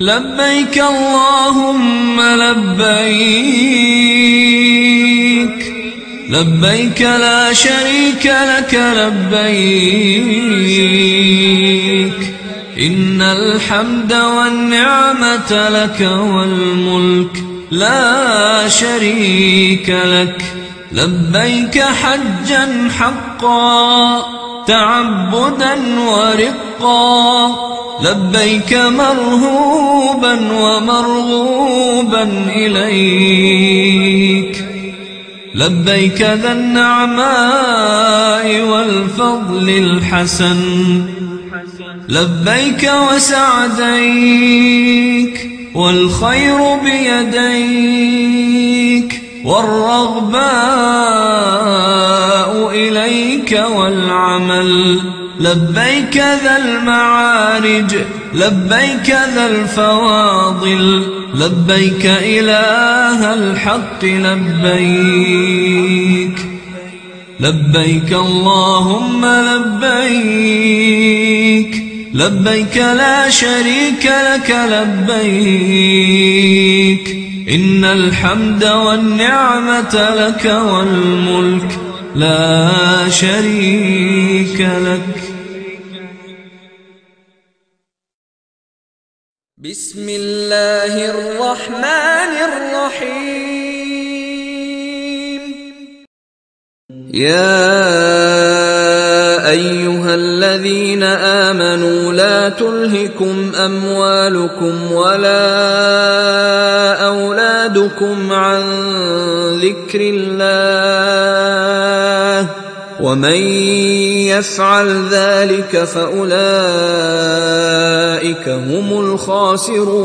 لبيك اللهم لبيك لبيك لا شريك لك لبيك إن الحمد والنعمة لك والملك لا شريك لك لبيك حجا حقا تعبدا ورقا لبيك مرهوبا ومرغوبا إليك لبيك ذا النعماء والفضل الحسن لبيك وسعديك والخير بيديك والرغباء إليك والعمل لبيك ذا المعارج لبيك ذا الفواضل لبيك إله الحق لبيك لبيك اللهم لبيك لبيك لا شريك لك لبيك إن الحمد والنعمة لك والملك لا شريك لك. بسم الله الرحمن الرحيم. يا أيها الذين آمنوا لا تلهكم أموالكم ولا أولادكم عن ذكر الله ومن يفعل ذلك فأولئك هم الخاسرون.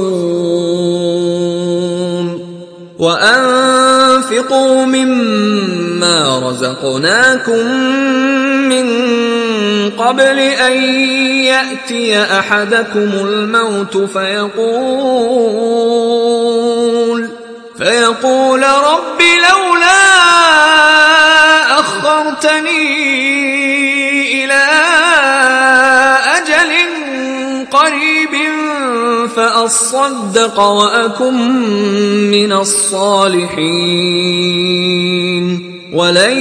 وأنفقوا مما رزقناكم من قبل أن يأتي أحدكم الموت فيقول رب لولا أخرتني إلى أجل قريب فأصدق وأكن من الصالحين ولن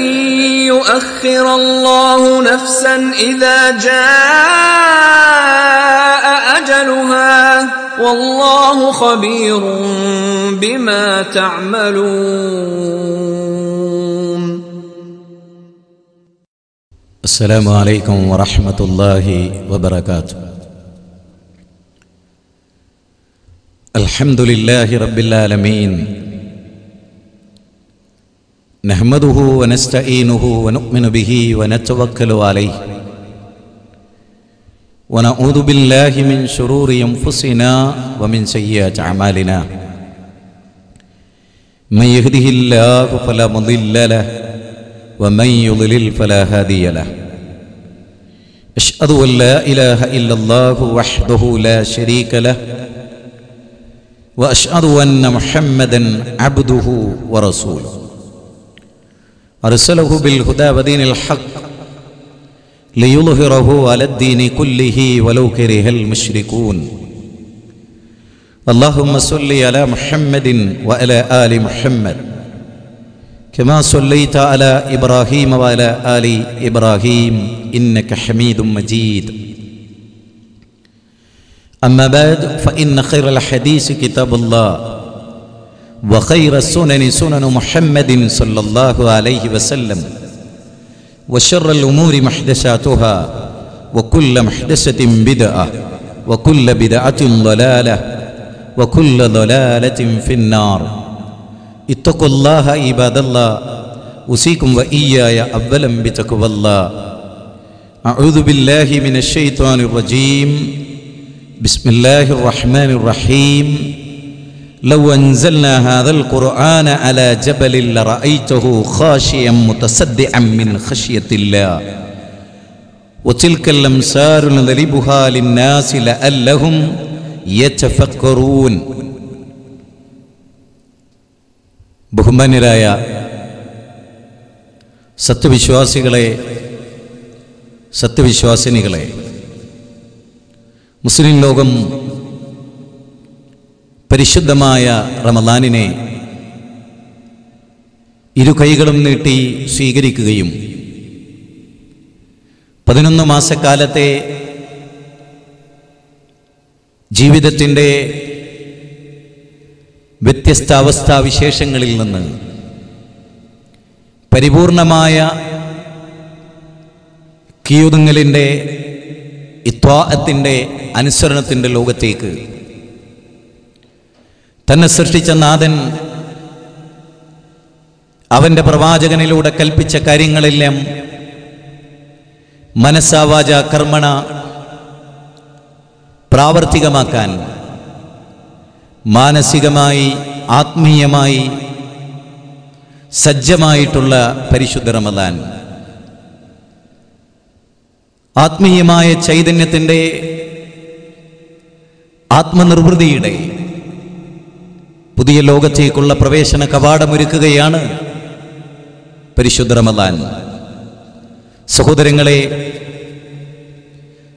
يؤخر الله نفسا إذا جاء أجلها والله خبير بما تعملون. السلام عليكم ورحمة الله وبركاته. الحمد لله رب العالمين نحمده ونستعينه ونؤمن به ونتوكل عليه ونعوذ بالله من شرور أنفسنا ومن سيئات أعمالنا من يهده الله فلا مضل له ومن يضلل فلا هادي له. أشهد أن لا إله إلا الله وحده لا شريك له وأشهد أن محمدا عبده ورسوله أرسله بالهدى ودين الحق ليظهره على الدين كله ولو كره المشركون. اللهم صل على محمد وعلى آل محمد كما صليت على إبراهيم وعلى آل إبراهيم إنك حميد مجيد. أما بعد فإن خير الحديث كتاب الله وخير السنن سنن محمد صلى الله عليه وسلم وشر الأمور محدثاتها وكل محدثة بدعة وكل بدعة ضلالة وكل ضلالة في النار. اتقوا الله عباد الله أوصيكم وإياي أولا بتقوى الله. أعوذ بالله من الشيطان الرجيم. بسم الله الرحمن الرحيم. لو أنزلنا هذا القرآن على جبل لرأيته خاشعا متصدعا من خشية الله وتلك الأمثال نضربها للناس لعلهم يتفكرون. ബഹുമാന്യരായ സത്യവിശ്വാസികളെ, സത്യവിശ്വാസിനികളെ, മുസ്ലിം ലോകം പരിശുദ്ധമായ റമദാനിനെ ഇരു കൈകളും നീട്ടി സ്വീകരിക്കുകയും 11 മാസക്കാലത്തെ ജീവിതത്തിൻ്റെ വ്യത്യസ്ത അവസ്ഥാവിശേഷങ്ങളിൽ നിന്ന് പരിപൂർണമായ കീയൊതുങ്ങലിൻ്റെ ഇത്വാഅത്തിൻ്റെ അനുസരണത്തിൻ്റെ ലോകത്തേക്ക് തന്നെ സൃഷ്ടിച്ച നാഥൻ അവൻ്റെ പ്രവാചകനിലൂടെ കൽപ്പിച്ച കാര്യങ്ങളെല്ലാം മനസ്സാവാച കർമ്മണ പ്രാവർത്തികമാക്കാൻ മാനസികമായി ആത്മീയമായി സജ്ജമായിട്ടുള്ള പരിശുദ്ധ റമദാൻ, ആത്മീയമായ ചൈതന്യത്തിൻ്റെ ആത്മനിർവൃതിയുടെ പുതിയ ലോകത്തേക്കുള്ള പ്രവേശന കവാടമൊരുക്കുകയാണ് പരിശുദ്ധ റമദാൻ. സഹോദരങ്ങളെ,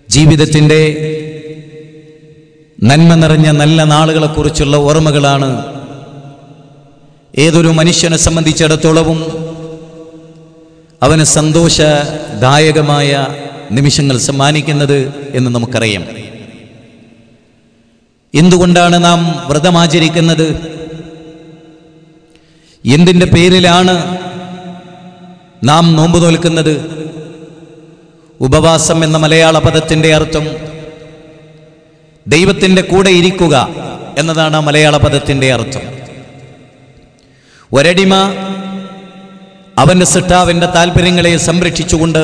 ജീവിതത്തിൻ്റെ നന്മ നിറഞ്ഞ നല്ല നാളുകളെക്കുറിച്ചുള്ള ഓർമ്മകളാണ് ഏതൊരു മനുഷ്യനെ സംബന്ധിച്ചിടത്തോളവും അവന് സന്തോഷദായകമായ നിമിഷങ്ങൾ സമ്മാനിക്കുന്നത് എന്ന് നമുക്കറിയാം. എന്തുകൊണ്ടാണ് നാം വ്രതമാചരിക്കുന്നത്? എന്തിൻ്റെ പേരിലാണ് നാം നോമ്പ് നോൽക്കുന്നത്? ഉപവാസം എന്ന മലയാള പദത്തിൻ്റെ അർത്ഥം ദൈവത്തിൻ്റെ കൂടെ ഇരിക്കുക എന്നതാണ് ആ മലയാള പദത്തിൻ്റെ അർത്ഥം. ഒരടിമ അവൻ്റെ സൃഷ്ടാവിൻ്റെ താല്പര്യങ്ങളെ സംരക്ഷിച്ചുകൊണ്ട്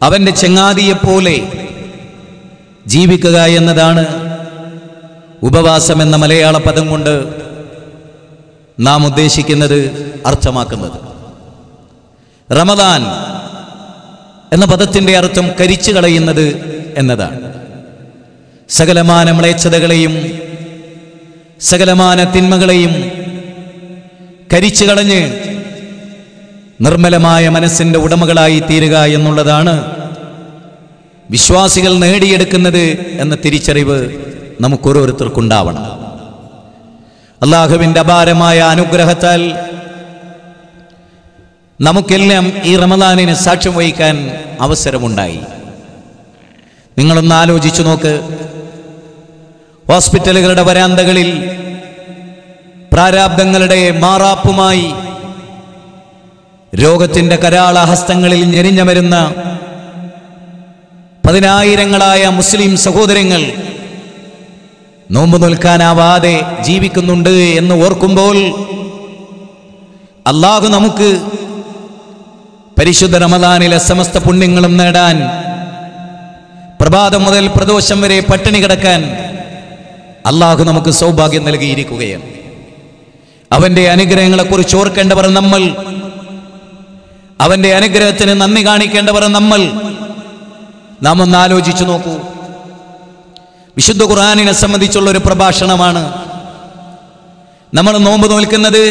അവൻ്റെ ചങ്ങാതിയെപ്പോലെ ജീവിക്കുക എന്നതാണ് ഉപവാസം എന്ന മലയാള പദം കൊണ്ട് നാം ഉദ്ദേശിക്കുന്നത്, അർത്ഥമാക്കുന്നത്. റമദാൻ എന്ന പദത്തിൻ്റെ അർത്ഥം കരിച്ചു കളയുന്നത് എന്നതാണ്. സകലമാന മ്ലേച്ഛതകളെയും സകലമാന തിന്മകളെയും കരിച്ചു കളഞ്ഞ് നിർമ്മലമായ മനസ്സിൻ്റെ ഉടമകളായി തീരുക എന്നുള്ളതാണ് വിശ്വാസികൾ നേടിയെടുക്കുന്നത് എന്ന തിരിച്ചറിവ് നമുക്കോരോരുത്തർക്കുണ്ടാവണം. അല്ലാഹുവിൻ്റെ അപാരമായ അനുഗ്രഹത്താൽ നമുക്കെല്ലാം ഈ റമദാനിന് സാക്ഷ്യം വഹിക്കാൻ അവസരമുണ്ടായി. നിങ്ങളൊന്ന് ആലോചിച്ചു നോക്ക്. ഹോസ്പിറ്റലുകളുടെ വരാന്തകളിൽ പ്രാരാബ്ദങ്ങളുടെ മാറാപ്പുമായി രോഗത്തിൻ്റെ കരാള ഹസ്തങ്ങളിൽ ഞെരിഞ്ഞമരുന്ന പതിനായിരങ്ങളായ മുസ്ലിം സഹോദരങ്ങൾ നോമ്പ് നോൽക്കാനാവാതെ ജീവിക്കുന്നുണ്ട് എന്ന് ഓർക്കുമ്പോൾ അല്ലാഹു നമുക്ക് പരിശുദ്ധ റമദാനിലെ സമസ്ത പുണ്യങ്ങളും നേടാൻ, പ്രഭാതം മുതൽ പ്രദോഷം വരെ പട്ടിണി കിടക്കാൻ അല്ലാഹു നമുക്ക് സൗഭാഗ്യം നൽകിയിരിക്കുകയാണ്. അവൻ്റെ അനുഗ്രഹങ്ങളെക്കുറിച്ച് ഓർക്കേണ്ടവർ നമ്മൾ, അവൻ്റെ അനുഗ്രഹത്തിന് നന്ദി കാണിക്കേണ്ടവർ നമ്മൾ. നാം ഒന്ന് ആലോചിച്ചു നോക്കൂ. വിശുദ്ധ ഖുർആനിനെ സംബന്ധിച്ചുള്ള ഒരു പ്രഭാഷണമാണ് നമ്മൾ നോമ്പ് നോൽക്കുന്നത്.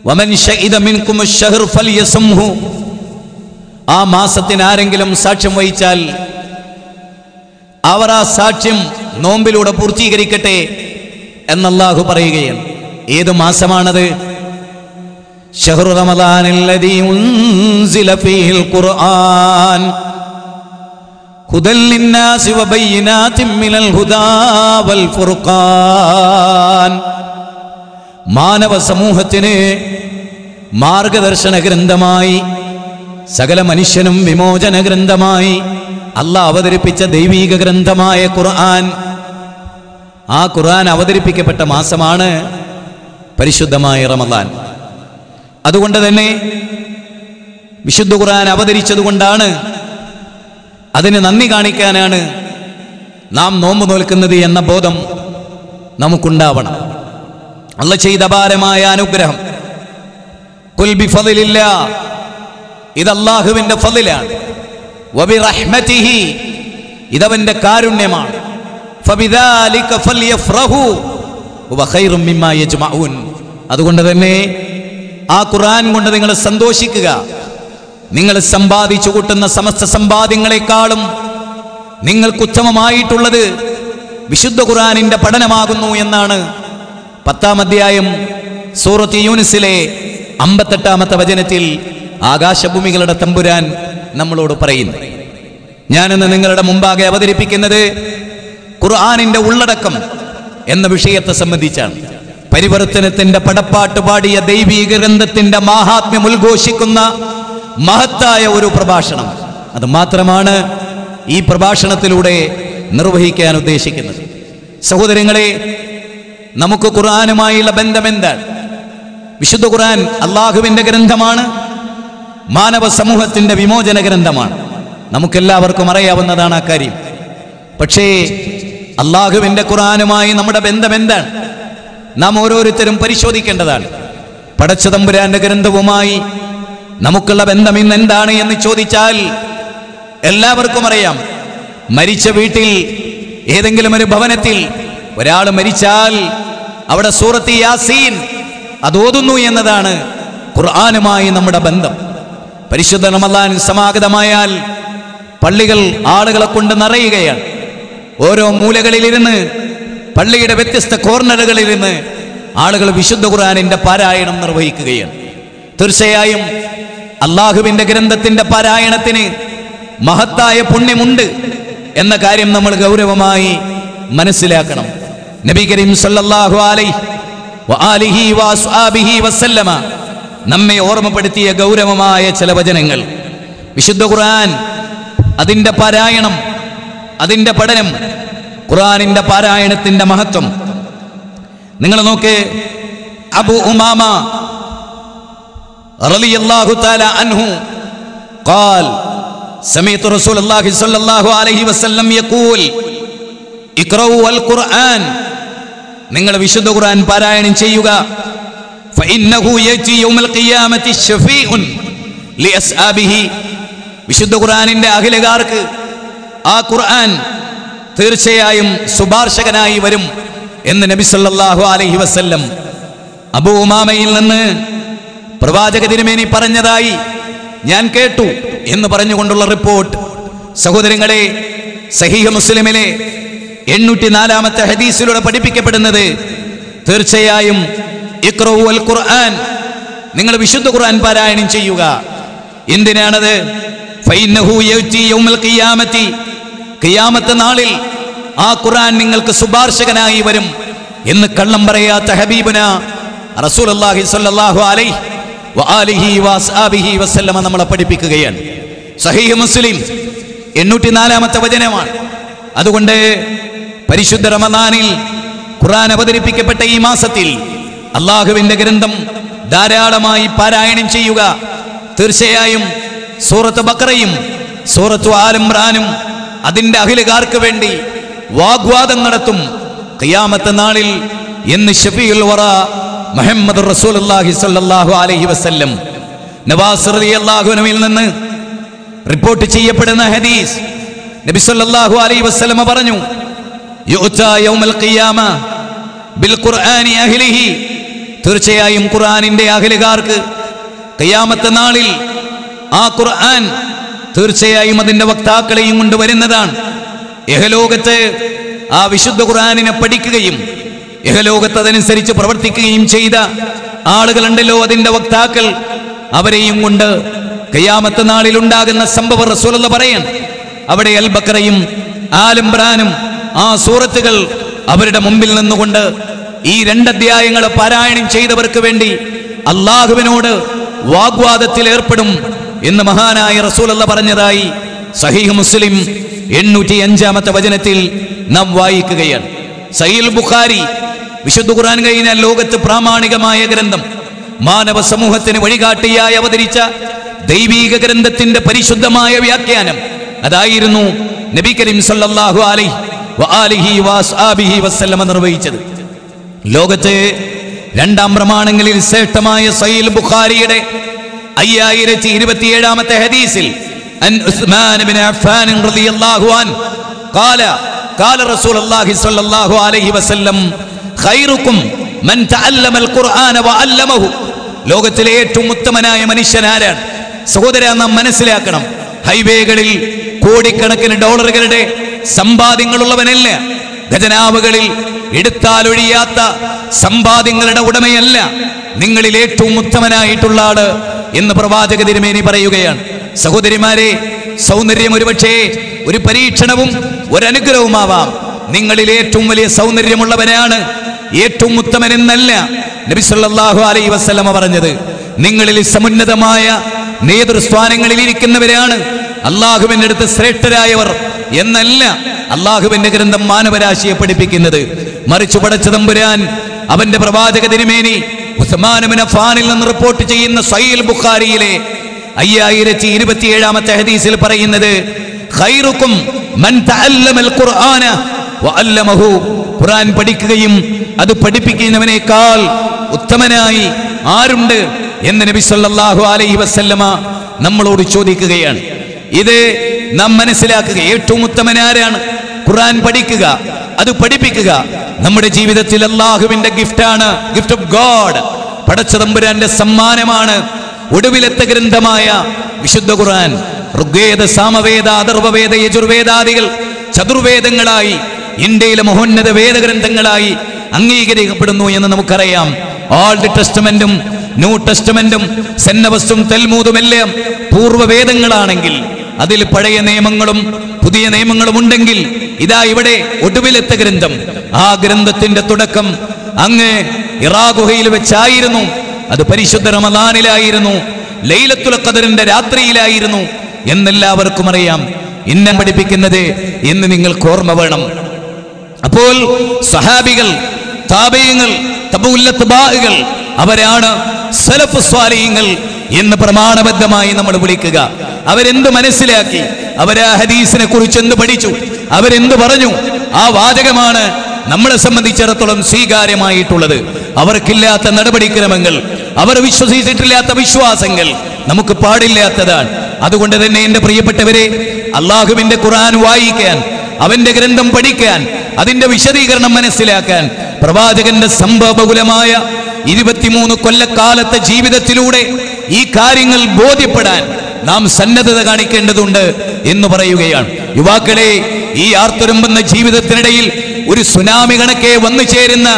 വമൻ ശഹിദ മിൻകും അശ്ശഹ്റ ഫൽയസുംഹു, ആ മാസത്തിന് ആരെങ്കിലും സാക്ഷ്യം വഹിച്ചാൽ അവർ ആ സാക്ഷ്യം നോമ്പിലൂടെ പൂർത്തീകരിക്കട്ടെ എന്ന് അല്ലാഹു പറയുകയാണ്. ഏത് മാസമാണത്? ശഹ്റു റമദാനില്ലദീ ഉൻസില ഫീഹിൽ ഖുർആൻ ഹുദൽ ലിന്നാസി വബയ്യിനാതിൻ മിനൽ ഹുദാ വൽ ഫുർഖാൻ. മാനവ സമൂഹത്തിന് മാർഗദർശന ഗ്രന്ഥമായി, സകല മനുഷ്യനും വിമോചന ഗ്രന്ഥമായി അല്ലാഹ് അവതരിപ്പിച്ച ദൈവീക ഗ്രന്ഥമായ ഖുർആൻ. ആ ഖുർആൻ അവതരിപ്പിക്കപ്പെട്ട മാസമാണ് പരിശുദ്ധമായ റമദാൻ. അതുകൊണ്ട് തന്നെ വിശുദ്ധ ഖുർആൻ അവതരിച്ചതുകൊണ്ടാണ്, അതിന് നന്ദി കാണിക്കാനാണ് നാം നോമ്പ് നോൽക്കുന്നത് എന്ന ബോധം നമുക്കുണ്ടാവണം. അല്ലാഹ് ചെയ്ത അപാരമായ അനുഗ്രഹം. ഖുൽ ബിഫളില്ലാ, ഇത് അല്ലാഹുവിന്റെ ഫളിലാണ്. വബിറഹ്മതിഹി, ഇതവന്റെ കാരുണ്യമാണ്. ഫബിദാലിക ഫൽയഫ്റഹു വഹുവ ഖൈറും മിമ്മാ യജ്മഊൻ. അതുകൊണ്ട് തന്നെ ആ ഖുർആൻ കൊണ്ട് നിങ്ങൾ സന്തോഷിക്കുക. നിങ്ങൾ സമ്പാദിച്ചു കൂട്ടുന്ന സമസ്ത സമ്പാദ്യങ്ങളെക്കാളും നിങ്ങൾക്ക് ഉത്തമമായിട്ടുള്ളത് വിശുദ്ധ ഖുർആനിന്റെ പഠനമാകുന്നു എന്നാണ് 10-ാം അധ്യായം സൂറത്ത് യൂനുസിലെ 58-ാമത്തെ വചനത്തിൽ ആകാശഭൂമികളുടെ തമ്പുരാൻ നമ്മളോട് പറയുന്നു. ഞാനിന്ന് നിങ്ങളുടെ മുമ്പാകെ അവതരിപ്പിക്കുന്നത് ഖുർആനിന്റെ ഉള്ളടക്കം എന്ന വിഷയത്തെ സംബന്ധിച്ചാണ്. പരിവർത്തനത്തിന്റെ പടപ്പാട്ട് പാടിയ ദൈവീക ഗ്രന്ഥത്തിന്റെ മാഹാത്മ്യം ഉദ്ഘോഷിക്കുന്ന മഹത്തായ ഒരു പ്രഭാഷണം. അത് മാത്രമാണ് ഈ പ്രഭാഷണത്തിലൂടെ നിർവഹിക്കാൻ ഉദ്ദേശിക്കുന്നത്. സഹോദരങ്ങളെ, നമുക്ക് ഖുർആനുമായുള്ള ബന്ധം എന്താണ്? വിശുദ്ധ ഖുർആൻ അള്ളാഹുവിന്റെ ഗ്രന്ഥമാണ്, മാനവ സമൂഹത്തിന്റെ വിമോചന ഗ്രന്ഥമാണ്. നമുക്കെല്ലാവർക്കും അറിയാവുന്നതാണ് ആ കാര്യം. പക്ഷേ അള്ളാഹുവിന്റെ ഖുർആനുമായി നമ്മുടെ ബന്ധം എന്താണ്? നാം ഓരോരുത്തരും പരിശോധിക്കേണ്ടതാണ്. പടച്ച തമ്പുരാന്റെ ഗ്രന്ഥവുമായി നമുക്കുള്ള ബന്ധം ഇന്ന് എന്താണ് എന്ന് ചോദിച്ചാൽ എല്ലാവർക്കും അറിയാം. മരിച്ച വീട്ടിൽ, ഏതെങ്കിലും ഒരു ഭവനത്തിൽ ഒരാൾ മരിച്ചാൽ അവിടെ സൂറത്ത് യാസീൻ അത് ഓതുന്നു എന്നതാണ് ഖുർആനുമായി നമ്മുടെ ബന്ധം. പരിശുദ്ധ റമളാൻ സമാഗതമായാൽ പള്ളികൾ ആളുകളെ കൊണ്ട് നിറയുകയാണ്. ഓരോ മൂലകളിലിരുന്ന്, പള്ളിയുടെ വ്യത്യസ്ത കോർണറുകളിലിരുന്ന് ആളുകൾ വിശുദ്ധ ഖുർആനിന്റെ പാരായണം നിർവഹിക്കുകയാണ്. തീർച്ചയായും അള്ളാഹുവിന്റെ ഗ്രന്ഥത്തിന്റെ പാരായണത്തിന് മഹത്തായ പുണ്യമുണ്ട് എന്ന കാര്യം നമ്മൾ ഗൗരവമായി മനസ്സിലാക്കണം. നബി കരീം സല്ലല്ലാഹു അലൈഹി വസല്ലമ നമ്മെ ഓർമ്മപ്പെടുത്തിയ ഗൗരവമായ ചില വചനങ്ങൾ. വിശുദ്ധ ഖുർആൻ, അതിന്റെ പാരായണം, അതിന്റെ പഠനം, ഖുർആനിന്റെ പാരായണത്തിന്റെ മഹത്വം നിങ്ങൾ നോക്ക്. അബൂ ഉമാമ റളിയല്ലാഹു തആല അൻഹു ഖാൽ സമീഅതു റസൂലുള്ളാഹി സ്വല്ലല്ലാഹു അലൈഹി വസല്ലം യഖൂൽ ഇഖ്റഉ അൽ ഖുർആൻ, നിങ്ങൾ വിശുദ്ധ ഖുർആൻ പാരായണം ചെയ്യുക. ഫഇന്നഹു യഅതി യൗമൽ ഖിയാമത്തി ശഫീഉൻ ലിഅസ്ഹാബിഹി, വിശുദ്ധ ഖുർആനിന്റെ അഹ്ലുകാർക്ക് ആ ഖുർആൻ തീർച്ചയായും ശുപാർശകനായി വരും എന്ന് നബി സല്ലല്ലാഹു അലൈഹി വസല്ലം അബൂ ഉമാമയിൽ നിന്ന് പ്രവാചക തിരുമേനി പറഞ്ഞതായി ഞാൻ കേട്ടു എന്ന് പറഞ്ഞുകൊണ്ടുള്ള റിപ്പോർട്ട്. സഹോദരങ്ങളെ, സഹീഹ് മുസ്ലിമിലെ 804-ാമത്തെ ഹദീസിലൂടെ പഠിപ്പിക്കപ്പെടുന്നത് തീർച്ചയായും ഇഖ്റഉ അൽ ഖുർആൻ, നിങ്ങൾ വിശുദ്ധ ഖുർആൻ പാരായണം ചെയ്യുക. എന്തിനാണത്? ഫഇന്നഹു യഅതി യൗമൽ ഖിയാമത്തി, ഖിയാമത്ത് നാളിൽ ആ ഖുർആൻ നിങ്ങൾക്ക് ശുപാർശകനായി വരും എന്ന് കള്ളം പറയാത്ത ഹബീബുന റസൂലുള്ളാഹി സ്വല്ലല്ലാഹു അലൈഹി വസല്ലമ നമ്മളെ പഠിപ്പിക്കുകയാണ്. സഹീഹ് മുസ്ലിം 804-ാമത്തെ വചനമാണ്. അതുകൊണ്ട് പരിശുദ്ധ റമദാനിൽ ഖുർആൻ അവതരിപ്പിക്കപ്പെട്ട ഈ മാസത്തിൽ അള്ളാഹുവിന്റെ ഗ്രന്ഥം ധാരാളമായി പാരായണം ചെയ്യുക. തീർച്ചയായും സൂറത്ത് ബഖറയും സൂറത്ത് ആൽ ഇംറാനും അതിന്റെ അഹ്ലുകാർക്ക് വേണ്ടി വാഗ്വാദം നടത്തും ഖിയാമത്ത് നാളിൽ എന്ന് ശഫീഉൽ വറ മുഹമ്മദ് റസൂലുള്ളാഹി സ്വല്ലല്ലാഹു അലൈഹി വസല്ലം നവാസ് റളിയല്ലാഹു അൻഹുവിൽ നിന്ന് റിപ്പോർട്ട് ചെയ്യപ്പെടുന്ന ഹദീസ്, നബി സല്ലല്ലാഹു അലൈഹി വസല്ലം പറഞ്ഞു, യുഅതാ യൗമൽ ഖിയാമ ബിൽ ഖുർആനി അഹ്ലിഹി, തീർച്ചയായും ഖുർആനിന്റെ അഹ്ലുകാർക്ക് ഖിയാമത്ത് നാളിൽ ആ ഖുർആൻ തീർച്ചയായും അതിന്റെ വക്താക്കളെയും കൊണ്ടുവരുന്നതാണ്. ഇഹലോകത്ത് ആ വിശുദ്ധ ഖുർആനിനെ പഠിക്കുകയും ഇഹലോകത്ത് അതനുസരിച്ച് പ്രവർത്തിക്കുകയും ചെയ്ത ആളുകളുണ്ടല്ലോ, അതിന്റെ വക്താക്കൾ, അവരെയും കൊണ്ട് ഖിയാമത്ത് നാളിൽ ഉണ്ടാകുന്ന സംഭവം റസൂലുള്ളാഹി പറയാണ്. അവിടെ അൽ ബഖറയും ആൽ ഇംറാനും ആ സൂറത്തുകൾ അവരുടെ മുമ്പിൽ നിന്നുകൊണ്ട് ഈ 2 അധ്യായങ്ങൾ പാരായണം ചെയ്തവർക്ക് വേണ്ടി അള്ളാഹുവിനോട് വാഗ്വാദത്തിൽ ഏർപ്പെടും എന്ന് മഹാനായ റസൂലുള്ളാഹി പറഞ്ഞതായി സഹീഹ് മുസ്ലിം 805-ാമത്തെ വചനത്തിൽ നാം വായിക്കുകയാണ്. സഹീഹ് ബുഖാരി, വിശുദ്ധ ഖുർആൻ കഴിഞ്ഞാൽ ലോകത്ത് പ്രാമാണികമായ ഗ്രന്ഥം, മാനവ സമൂഹത്തിന് വഴികാട്ടിയായി അവതരിച്ച ദൈവീക ഗ്രന്ഥത്തിന്റെ പരിശുദ്ധമായ വ്യാഖ്യാനം അതായിരുന്നു നബി കരീം സല്ലല്ലാഹു അലൈഹി വസല്ലം നിർവഹിച്ചത്. ലോകത്തെ 2-ാം പ്രമാണങ്ങളിൽ ശ്രേഷ്ഠമായ സഹീഹ് ബുഖാരിയുടെ 5027-ാമത്തെ ഹദീസിൽ അൻ ഉസ്മാൻ ഇബ്നു അഫ്ഫാൻ റളിയല്ലാഹു അൻഹു ഖാല റസൂലുള്ളാഹി സ്വല്ലല്ലാഹു അലൈഹി വസല്ലം ഖൈറുക്കും മൻ തഅല്ലമൽ ഖുർആന വഅല്ലമഹു, ലോകത്തിലെ ഏറ്റവും ഉത്തമനായ മനുഷ്യൻ ആരാണ്? സഹോദരാ, നാം മനസ്സിലാക്കണം, ഹൈവേകളിൽ കോടിക്കണക്കിന് ഡോളറുകളുടെ സമ്പാദ്യങ്ങളുള്ളവനല്ല. ഖജനാവുകളിൽ എടുത്താലൊഴിയാത്ത സമ്പാദ്യങ്ങളുടെ ഉടമയല്ല നിങ്ങളിൽ ഏറ്റവും ഉത്തമനായിട്ടുള്ള ആള് എന്ന് പ്രവാചക തിരുമേനി പറയുകയാണ്. സഹോദരിമാരെ, സൗന്ദര്യം ഒരുപക്ഷേ ഒരു പരീക്ഷണവും ഒരനുഗ്രഹവുമാവാം. നിങ്ങളിൽ ഏറ്റവും വലിയ സൗന്ദര്യമുള്ളവനാണ് ഏറ്റവും ഉത്തമനെന്നല്ല നബി സല്ലല്ലാഹു അലൈഹി വസല്ലമ പറഞ്ഞത്. നിങ്ങളിൽ സമുന്നതമായ നേതൃസ്ഥാനങ്ങളിൽ ഇരിക്കുന്നവരാണ് അള്ളാഹുവിന്റെ അടുത്ത് ശ്രേഷ്ഠരായവർ എന്നല്ല അള്ളാഹുവിന്റെ ഗ്രന്ഥം മാനവരാശിയെ പഠിപ്പിക്കുന്നത്. മറിച്ച് പടച്ച തമ്പുരാൻ അവന്റെ പ്രവാചക തിരുമേനി ഉസ്മാൻ ഇബ്നു അഫ്ഫാനിൽ നിന്ന് റിപ്പോർട്ട് ചെയ്യുന്ന സഹീഹ് ബുഖാരിയിലെ 5027ാമത്തെ ഹദീസിൽ പറയുന്നത്, ഖൈറുക്കും മൻ തഅല്ലമൽ ഖുർആന വഅല്ലമഹു. ഖുർആൻ പഠിക്കുകയും അത് പഠിപ്പിക്കുന്നവനേക്കാൾ ഉത്തമനായി ആരുണ്ട് എന്ന് നബി സല്ലല്ലാഹു അലൈഹി വസല്ലമ നമ്മളോട് ചോദിക്കുകയാണ്. ഇത് നാം മനസ്സിലാക്കുക. ഏറ്റവും ഉത്തമനാരാണ്? ഖുർആൻ പഠിക്കുക, അത് പഠിപ്പിക്കുക നമ്മുടെ ജീവിതത്തിൽ അല്ലാഹുവിന്റെ ഗിഫ്റ്റാണ്. ഗിഫ്റ്റ് ഓഫ് ഗോഡ്, പടച്ച തമ്പുരാന്റെ സമ്മാനമാണ്. ഒടുവിലത്തെ ഗ്രന്ഥമായ വിശുദ്ധ ഖുർആൻ ഋഗ്വേദ, സാമവേദ, അഥർവവേദ, യജുർവേദാദികൾ ചതുർവേദങ്ങളായി ഇന്ത്യയിലെ മഹോന്നത വേദഗ്രന്ഥങ്ങളായി അംഗീകരിക്കപ്പെടുന്നു എന്ന് നമുക്കറിയാം. ഓൾഡ് ടെസ്റ്റമെന്റും ന്യൂ ടെസ്റ്റമെന്റും സെന്നവസ്തും തൽമൂദും എല്ലാം പൂർവ്വവേദങ്ങളാണെങ്കിൽ അതിൽ പഴയ നിയമങ്ങളും പുതിയ നിയമങ്ങളും ഉണ്ടെങ്കിൽ ഇതാ ഇവിടെ ഒടുവിലത്തെ ഗ്രന്ഥം. ആ ഗ്രന്ഥത്തിന്റെ തുടക്കം അങ്ങ് ഹിറാ ഗുഹയിൽ വെച്ചായിരുന്നു. അത് പരിശുദ്ധ റമദാനിലായിരുന്നു, ലൈലത്തുൽ ഖദറിന്റെ രാത്രിയിലായിരുന്നു എന്നെല്ലാവർക്കും അറിയാം. ഇന്ന പഠിപ്പിക്കുന്നത് എന്ന് നിങ്ങൾക്ക് ഓർമ്മ വേണം. അപ്പോൾ സഹാബികൾ, താബഈങ്ങൾ, തബഉൽ അത്ബാഇകൾ അവരാണ് സലഫ് സ്വാലിഹീങ്ങൾ എന്ന് പ്രമാണബദ്ധമായി നമ്മൾ വിളിക്കുക. അവരെന്ത് മനസ്സിലാക്കി, അവരാ ഹദീസിനെ കുറിച്ച് എന്ത് പഠിച്ചു, അവരെന്ത് പറഞ്ഞു, ആ വാചകമാണ് നമ്മളെ സംബന്ധിച്ചിടത്തോളം സ്വീകാര്യമായിട്ടുള്ളത്. അവർക്കില്ലാത്ത നടപടിക്രമങ്ങൾ, അവർ വിശ്വസിച്ചിട്ടില്ലാത്ത വിശ്വാസങ്ങൾ നമുക്ക് പാടില്ലാത്തതാണ്. അതുകൊണ്ട് തന്നെ എന്റെ പ്രിയപ്പെട്ടവരെ, അള്ളാഹുവിന്റെ ഖുർആൻ വായിക്കാൻ, അവന്റെ ഗ്രന്ഥം പഠിക്കാൻ, അതിന്റെ വിശദീകരണം മനസ്സിലാക്കാൻ, പ്രവാചകന്റെ സംഭവബഹുലമായ 23 കൊല്ലക്കാലത്തെ ജീവിതത്തിലൂടെ ഈ കാര്യങ്ങൾ ബോധ്യപ്പെടാൻ നാം സന്നദ്ധത കാണിക്കേണ്ടതുണ്ട് എന്ന് പറയുകയാണ്. യുവാക്കളെ, ഈ ആർത്തുരമ്പുന്ന ജീവിതത്തിനിടയിൽ ഒരു സുനാമി കണക്കെ വന്നു ചേരുന്ന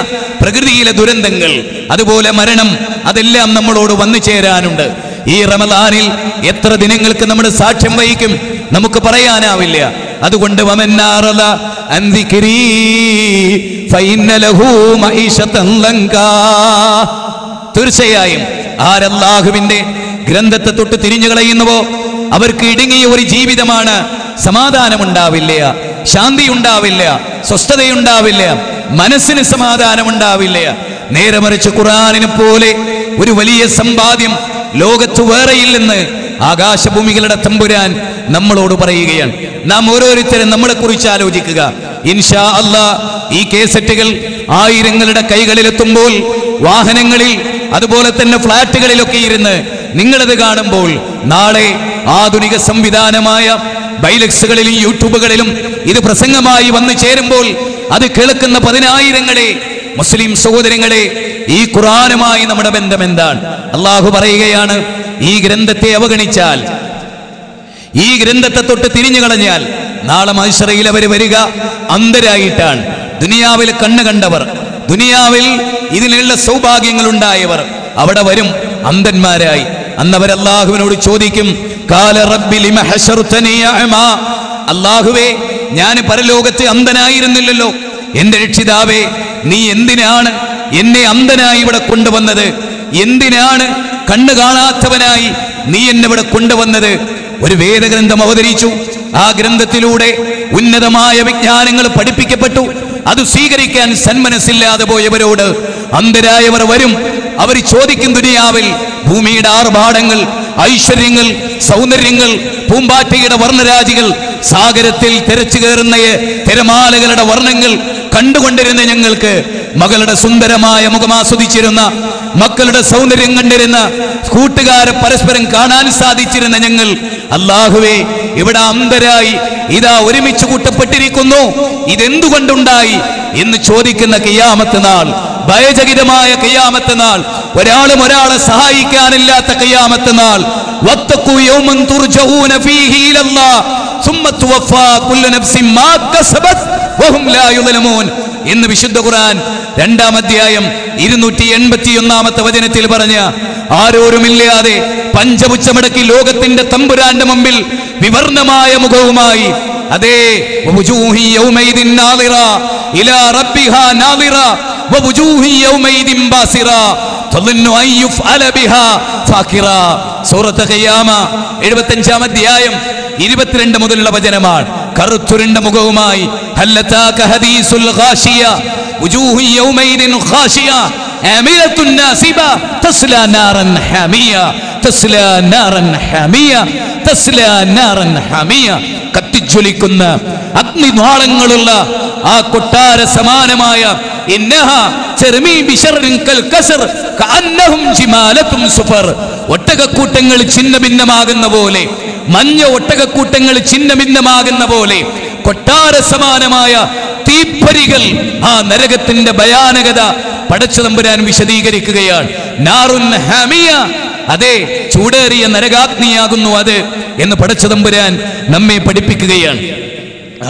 പ്രകൃതിയിലെ ദുരന്തങ്ങൾ, അതുപോലെ മരണം, അതെല്ലാം നമ്മളോട് വന്നു ചേരാനുണ്ട്. ഈ റമദാനിൽ എത്ര ദിനങ്ങൾക്ക് നമ്മൾ സാക്ഷ്യം വഹിക്കും നമുക്ക് പറയാനാവില്ല. അതുകൊണ്ട് വമന്നാറല അൻദിക്രി ഫഇന്ന ലഹു മഈശതൻ ലങ്കാ. തീർച്ചയായും ആരല്ലാഹുവിന്റെ ഗ്രന്ഥത്തെ തൊട്ട് തിരിഞ്ഞു കളയുന്നുവോ അവർക്ക് ഇടുങ്ങിയ ഒരു ജീവിതമാണ്. സമാധാനമുണ്ടാവില്ല, ശാന്തി ഉണ്ടാവില്ല, സ്വസ്ഥതയുണ്ടാവില്ല, മനസ്സിന് സമാധാനമുണ്ടാവില്ല. നേരെ മറിച്ച് ഖുർആനിനെ പോലെ ഒരു വലിയ സമ്പാദ്യം ലോകത്ത് വേറെയില്ലെന്ന് ആകാശഭൂമികളുടെ തമ്പുരാൻ നമ്മളോട് പറയുകയാണ്. നാം ഓരോരുത്തരും നമ്മളെ കുറിച്ച് ആലോചിക്കുക. ഇൻഷാ അല്ലാഹ് ഈ കേസറ്റുകൾ ആയിരങ്ങളുടെ കൈകളിലെത്തുമ്പോൾ, വാഹനങ്ങളിൽ അതുപോലെ തന്നെ ഫ്ലാറ്റുകളിലൊക്കെ ഇരുന്ന് നിങ്ങളത് കാണുമ്പോൾ, നാളെ ആധുനിക സംവിധാനമായ ബൈലക്സുകളിലും യൂട്യൂബുകളിലും ഇത് പ്രസംഗമായി വന്നു ചേരുമ്പോൾ അത് കേൾക്കുന്ന 10,000-ങ്ങളെ മുസ്ലിം സഹോദരങ്ങളെ, ഈ ഖുർആനുമായി നമ്മുടെ ബന്ധം എന്താണ്? അള്ളാഹു പറയുകയാണ്, ഈ ഗ്രന്ഥത്തെ അവഗണിച്ചാൽ, ഈ ഗ്രന്ഥത്തെ തൊട്ട് തിരിഞ്ഞു കളഞ്ഞാൽ നാളെ മഹ്ശറയിൽ അവർ വരിക അന്ധരായിട്ടാണ്. ദുനിയാവിൽ കണ്ണ് കണ്ടവർ, ദുനിയാവിൽ ഇതിനുള്ള സൗഭാഗ്യങ്ങൾ ഉണ്ടായവർ അവിടെ വരും അന്ധന്മാരായി. അന്നവർ അല്ലാഹുവിനോട് ചോദിക്കും, ഖാല റബ്ബി ലിമ ഹശർതനി അഅമാ. അല്ലാഹുവേ, ഞാൻ പരലോകത്ത് അന്ധനായിരുന്നില്ലല്ലോ, എന്റെ രക്ഷിതാവേ, നീ എന്തിനാണ് എന്നെ അന്ധനായി ഇവിടെ കൊണ്ടുവന്നത്? എന്തിനാണ് കണ്ണ് കാണാത്തവനായി നീ എന്നെ ഇവിടെ കൊണ്ടുവന്നത്? ഒരു വേദഗ്രന്ഥം അവതരിച്ചു, ആ ഗ്രന്ഥത്തിലൂടെ ഉന്നതമായ വിജ്ഞാനങ്ങൾ പഠിപ്പിക്കപ്പെട്ടു. അത് സ്വീകരിക്കാൻ സന്മനസ്സില്ലാതെ പോയവരോട് അന്ധരായവർ വരും. അവർ ചോദിക്കും, ദുനിയാവിൽ ഭൂമിയുടെ ആർഭാടങ്ങൾ, ഐശ്വര്യങ്ങൾ, സൗന്ദര്യങ്ങൾ, പൂമ്പാറ്റയുടെ വർണ്ണരാജികൾ, സാഗരത്തിൽ തെരച്ചു കയറുന്ന തിരമാലകളുടെ വർണ്ണങ്ങൾ കണ്ടുകൊണ്ടിരുന്ന ഞങ്ങൾക്ക്, മകളുടെ സുന്ദരമായ മുഖം ആസ്വദിച്ചിരുന്ന, മക്കളുടെ സൗന്ദര്യം കണ്ടിരുന്ന, കൂട്ടുകാരെ പരസ്പരം കാണാൻ സാധിച്ചിരുന്ന ഞങ്ങൾ, അല്ലാഹുവേ, ഇവിടെ അന്ധരായി ഇതാ ഒരുമിച്ച് കൂട്ടപ്പെട്ടിരിക്കുന്നു, ഇതെന്തുകൊണ്ടുണ്ടായി എന്ന് ചോദിക്കുന്ന ഖിയാമത്ത് നാൾ, ഭയചകിതമായ ഖിയാമത്ത് നാൾ, ഒരാളും ഒരാളെ സഹായിക്കാനില്ലാത്ത ഖിയാമത്ത് നാൾ. വത്തഖൂ യൗമൻ തുർജഊന ഫീഹി ഇലല്ലാഹ് സുമ്മ തുവഫാ കുല്ലു നഫ്സിൻ മാ കസബത് വഹും ലാ യുളമൂൻ എന്ന് വിശുദ്ധ ഖുർആൻ 2-ാം അധ്യായം 281-ാമത്തെ വചനത്തിൽ പറഞ്ഞ ആരോരുമില്ലാതെ പഞ്ചപുച്ഛമടക്കി ലോകത്തിന്റെ തമ്പുരാന്റെ മുമ്പിൽ വിവർണമായ മുഖവുമായി അതേ വവുജൂഹി യൗമൈദിൻ നാളിറ ഇലാ റബ്ബിഹാ നാളിറ വവുജൂഹി യൗമൈദിൻ ബാസിറ തظن അൻ യുഫ്അല ബിഹാ ഫാകിറ. സൂറത്ത് ഖിയാമ 75-ാം അധ്യായം 22 മുതലുള്ള വചനമാണ്. കറുത്തുരുണ്ട മുഖവുമായി ഹല്ലതാക ഹദീസുൽ ഖാശിയ വജൂഹു യൗമൈദിൻ ഖാശിയ ആമിലത്തുൻ നാസിബ തസ്ലാ നാറൻ ഹാമിയ തസ്ലാ നാറൻ ഹാമിയ തസ്ലാ നാറൻ ഹാമിയ. കത്തിജ്വലിക്കുന്ന അഗ്നിനാളങ്ങളുള്ള ആ കൊട്ടാര സമാനമായ ഇന്നഹാ തർമീ ബിശർറിൻ കൽ കസർ കഅന്നഹും ജിമാലത്തുൻ സുഫർ. ഒട്ടകക്കൂട്ടങ്ങൾ ഛിന്നഭിന്നമാകുന്ന പോലെ, മഞ്ഞ ഒട്ടകക്കൂട്ടങ്ങൾ ഛിന്നഭിന്നമാകുന്ന പോലെ കൊട്ടാര സമാനമായ തീപ്പരികൾ. ആ നരകത്തിന്റെ ഭയാനകത പടച്ച തമ്പുരാൻ വിശദീകരിക്കുകയാണ്. നാറുൻ ഹാമിയ, അതെ ചൂടേറിയ നരകാഗ്നിയാകുന്നു അത് എന്ന് പടച്ച തമ്പുരാൻ നമ്മെ പഠിപ്പിക്കുകയാണ്.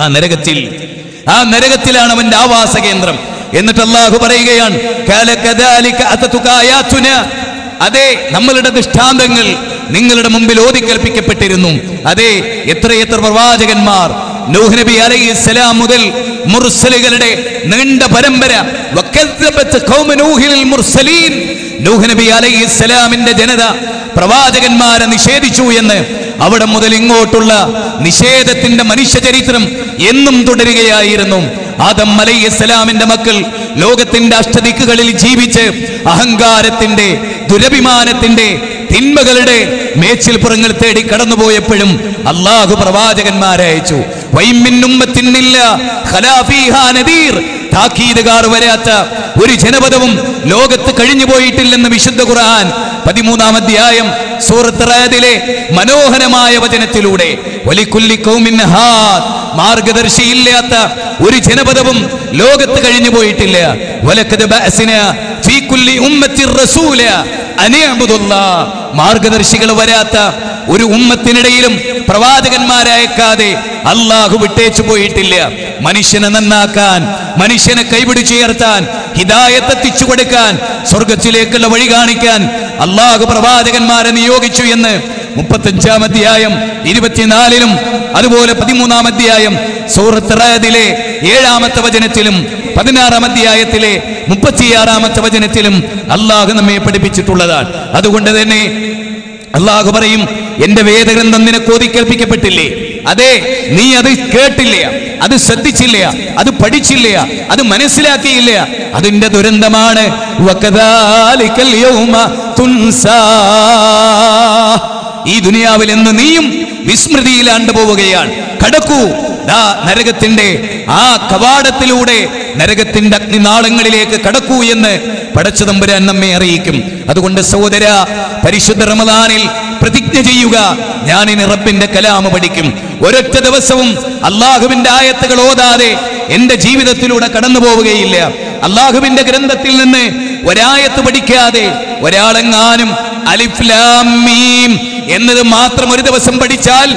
ആ നരകത്തിലാണ് അവന്റെ ആവാസ കേന്ദ്രം. എന്നിട്ട് അല്ലാഹു പറയുകയാണ്, അതെ നമ്മളുടെ ദൃഷ്ടാന്തങ്ങൾ നിങ്ങളുടെ മുമ്പിൽ ഓതിക്കേൽപ്പിക്കപ്പെട്ടിരുന്നു. അതെ എത്രയെത്ര പ്രവാചകന്മാർ, നൂഹ് നബി അലൈഹിസ്സലാം മുതൽ മുർസലുകളുടെ നീണ്ട പരമ്പര. നൂഹ് നബി അലൈഹിസ്സലാമിന്റെ ജനത പ്രവാചകന്മാരെ നിഷേധിച്ചു എന്ന് അവിടെ മുതൽ ഇങ്ങോട്ടുള്ള നിഷേധത്തിന്റെ മനുഷ്യ ചരിത്രം എന്നും തുടരുകയായിരുന്നു. ആദം അലൈഹിസ്സലാമിന്റെ മക്കൾ ലോകത്തിന്റെ അഷ്ടദിക്കുകളിൽ ജീവിച്ച് അഹങ്കാരത്തിന്റെ, ദുരഭിമാനത്തിന്റെ, തിന്മകളുടെ മേച്ചിൽപ്പുറങ്ങൾ തേടി കടന്നുപോയപ്പോഴും അല്ലാഹു പ്രവാചകന്മാരെ അയച്ചു. താക്കീതുകാർ വരാത്ത ഒരു ജനപദവും ലോകത്ത് കഴിഞ്ഞു പോയിട്ടില്ലെന്ന് വിശുദ്ധ ഖുർആൻ 13-ാം അധ്യായം സൂറത്ത് റഅദിലെ മനോഹരമായ വചനത്തിലൂടെ വലികുല്ലി ഖൗമിൻ ഹാദ്, മാർഗദർശിയില്ലാത്ത ഒരു ജനപദവും ലോകത്ത് കഴിഞ്ഞു പോയിട്ടില്ല. വലഖദ് ബഅസ്നാ ഫീ കുല്ലി ഉമ്മത്തിർ റസൂല അനിഅബ്ദുല്ലാഹ്, മാർഗദർശികൾ വരാത്ത ഒരു ഉമ്മത്തിനിടയിലും പ്രവാചകന്മാരയക്കാതെ അല്ലാഹു വിട്ടേച്ചു പോയിട്ടില്ല. മനുഷ്യനെ നന്നാക്കാൻ, മനുഷ്യനെ കൈപിടിച്ചുയർത്താൻ, ഹിദായത്ത് എത്തിച്ചു കൊടുക്കാൻ, സ്വർഗത്തിലേക്കുള്ള വഴി കാണിക്കാൻ അല്ലാഹു പ്രവാചകന്മാരെ നിയോഗിച്ചു എന്ന് 35-ാം അധ്യായം 24-ലും അതുപോലെ 13-ാം അധ്യായം സൂറത്ത് റഅദിലെ 7-ാമത്തെ വചനത്തിലും 16-ാം അധ്യായത്തിലെ 36-ാമത്തെ വചനത്തിലും അല്ലാഹു നമ്മെ പഠിപ്പിച്ചിട്ടുള്ളതാണ്. അതുകൊണ്ട് തന്നെ അല്ലാഹു പറയും, എന്റെ വേദഗ്രന്ഥം നിനക്ക് ഓതിക്കേൽപ്പിക്കപ്പെട്ടില്ലേ? അതെ, നീ അത് കേട്ടില്ല, അത് ശ്രദ്ധിച്ചില്ല, അത് പഠിച്ചില്ല, അത് മനസ്സിലാക്കിയില്ല. അതിന്റെ ദുരന്തമാണ് വകദാലികൽ യൗമ തുൻസാ. ഈ ദുനിയാവിൽ എന്ന് നീയും വിസ്മൃതിയിലാണ്ട് പോവുകയാണ്. കടക്കൂ നരകത്തിന്റെ ആ കവാടത്തിലൂടെ, നരകത്തിന്റെ അഗ്നിനാളങ്ങളിലേക്ക് കടക്കൂ എന്ന് പടച്ച തമ്പുരാൻ നമ്മെ അറിയിക്കും. അതുകൊണ്ട് സഹോദര, പരിശുദ്ധ റമദാനിൽ പ്രതിജ്ഞ ചെയ്യുക, ഞാൻ ഇനി റബ്ബിന്റെ കലാമ് പഠിക്കും. ഒരൊറ്റ ദിവസവും അല്ലാഹുവിന്റെ ആയത്തുകൾ ഓതാതെ എന്റെ ജീവിതത്തിലൂടെ കടന്നു പോവുകയില്ല. അല്ലാഹുവിന്റെ ഗ്രന്ഥത്തിൽ നിന്ന് ഒരായത്ത് പഠിക്കാതെ ഒരാളെങ്ങാനും അലിഫ് ലാം മീം എന്നത് മാത്രം ഒരു ദിവസം പഠിച്ചാൽ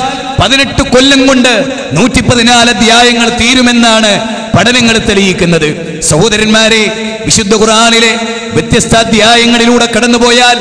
18 കൊല്ലം കൊണ്ട് 114 അധ്യായങ്ങൾ തീരുമെന്നാണ് പഠനങ്ങൾ തെളിയിക്കുന്നത്. സഹോദരന്മാരെ, വിശുദ്ധ ഖുർആനിലെ വ്യത്യസ്ത അധ്യായങ്ങളിലൂടെ കടന്നുപോയാൽ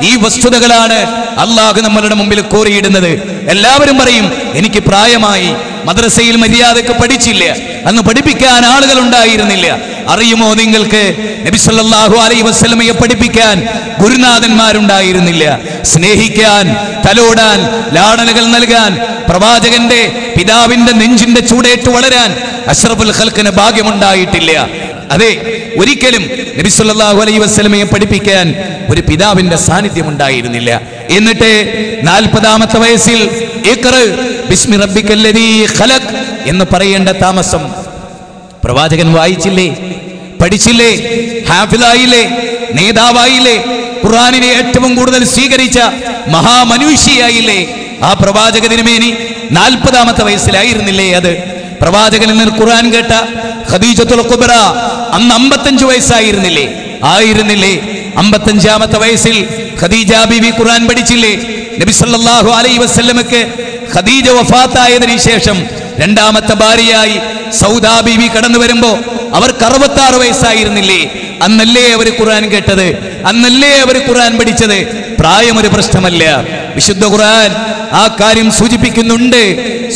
ഈ വസ്തുതകളാണ് അല്ലാഹു നമ്മളുടെ മുമ്പിൽ കോറിയിടുന്നത്. എല്ലാവരും പറയും, എനിക്ക് പ്രായമായി, മദ്രസയിൽ മര്യാദക്ക് പഠിച്ചില്ല, അന്ന് പഠിപ്പിക്കാൻ ആളുകൾ ഉണ്ടായിരുന്നില്ല. അറിയുമോ നിങ്ങൾക്ക്, നബി സല്ലല്ലാഹു അലൈഹി വസല്ലമയെ പഠിപ്പിക്കാൻ ഗുരുനാഥന്മാരുണ്ടായിരുന്നില്ല. സ്നേഹിക്കാൻ, തലോടാൻ, ലാളനകൾ നൽകാൻ, പ്രവാചകന്റെ പിതാവിന്റെ നെഞ്ചിന്റെ ചൂടേറ്റ് വളരാൻ അഷ്റഫുൽ ഖൽഖിന് ഭാഗ്യമുണ്ടായിട്ടില്ല. അതെ, ഒരിക്കലും നബി സല്ലല്ലാഹു അലൈഹി വസല്ലമയെ പഠിപ്പിക്കാൻ ഒരു പിതാവിന്റെ സാന്നിധ്യം ഉണ്ടായിരുന്നില്ല. എന്നിട്ട് 40-ാമത്തെ വയസ്സിൽ ഇഖ്റ ബിസ്മി റബ്ബിക്കല്ലദീ ഖലഖ് എന്ന് പറയേണ്ട താമസം പ്രവാചകൻ വായിച്ചില്ലേ, പഠിച്ചില്ലേ, ഹാഫിളായില്ലേ, നേതാവായില്ലേ, ഖുർആനിനെ ഏറ്റവും കൂടുതൽ സ്വീകരിച്ച മഹാമനുഷ്യയായില്ലേ? ആ പ്രവാചക തിരുമേനി 40-ാമത്തെ വയസ്സിലായിരുന്നില്ലേ അത്? പ്രവാചകനിൽ നിന്ന് ഖുർആൻ കേട്ട ഖദീജത്തുൽ കുബ്ര അന്ന് 55 വയസ്സായിരുന്നില്ലേ? ആയിരുന്നില്ലേ? 55-ാമത്തെ വയസ്സിൽ ഖദീജ ബീവി ഖുർആൻ പഠിച്ചില്ലേ? നബി സല്ലല്ലാഹു അലൈഹി വസല്ലമക്ക് ഖദീജ വഫാത്തായതിനു ശേഷം 2ാമത്തെ ഭാര്യയായി സൗദാ ബീവി കടന്നു വരുമ്പോ അവർക്ക് 66 വയസ്സായിരുന്നില്ലേ? അന്നല്ലേ അവർ ഖുർആൻ കേട്ടത്, അന്നല്ലേ അവർ ഖുർആൻ പഠിച്ചത്. പ്രായം ഒരു പ്രശ്നമല്ല. വിശുദ്ധ ഖുർആൻ ആ കാര്യം സൂചിപ്പിക്കുന്നുണ്ട്.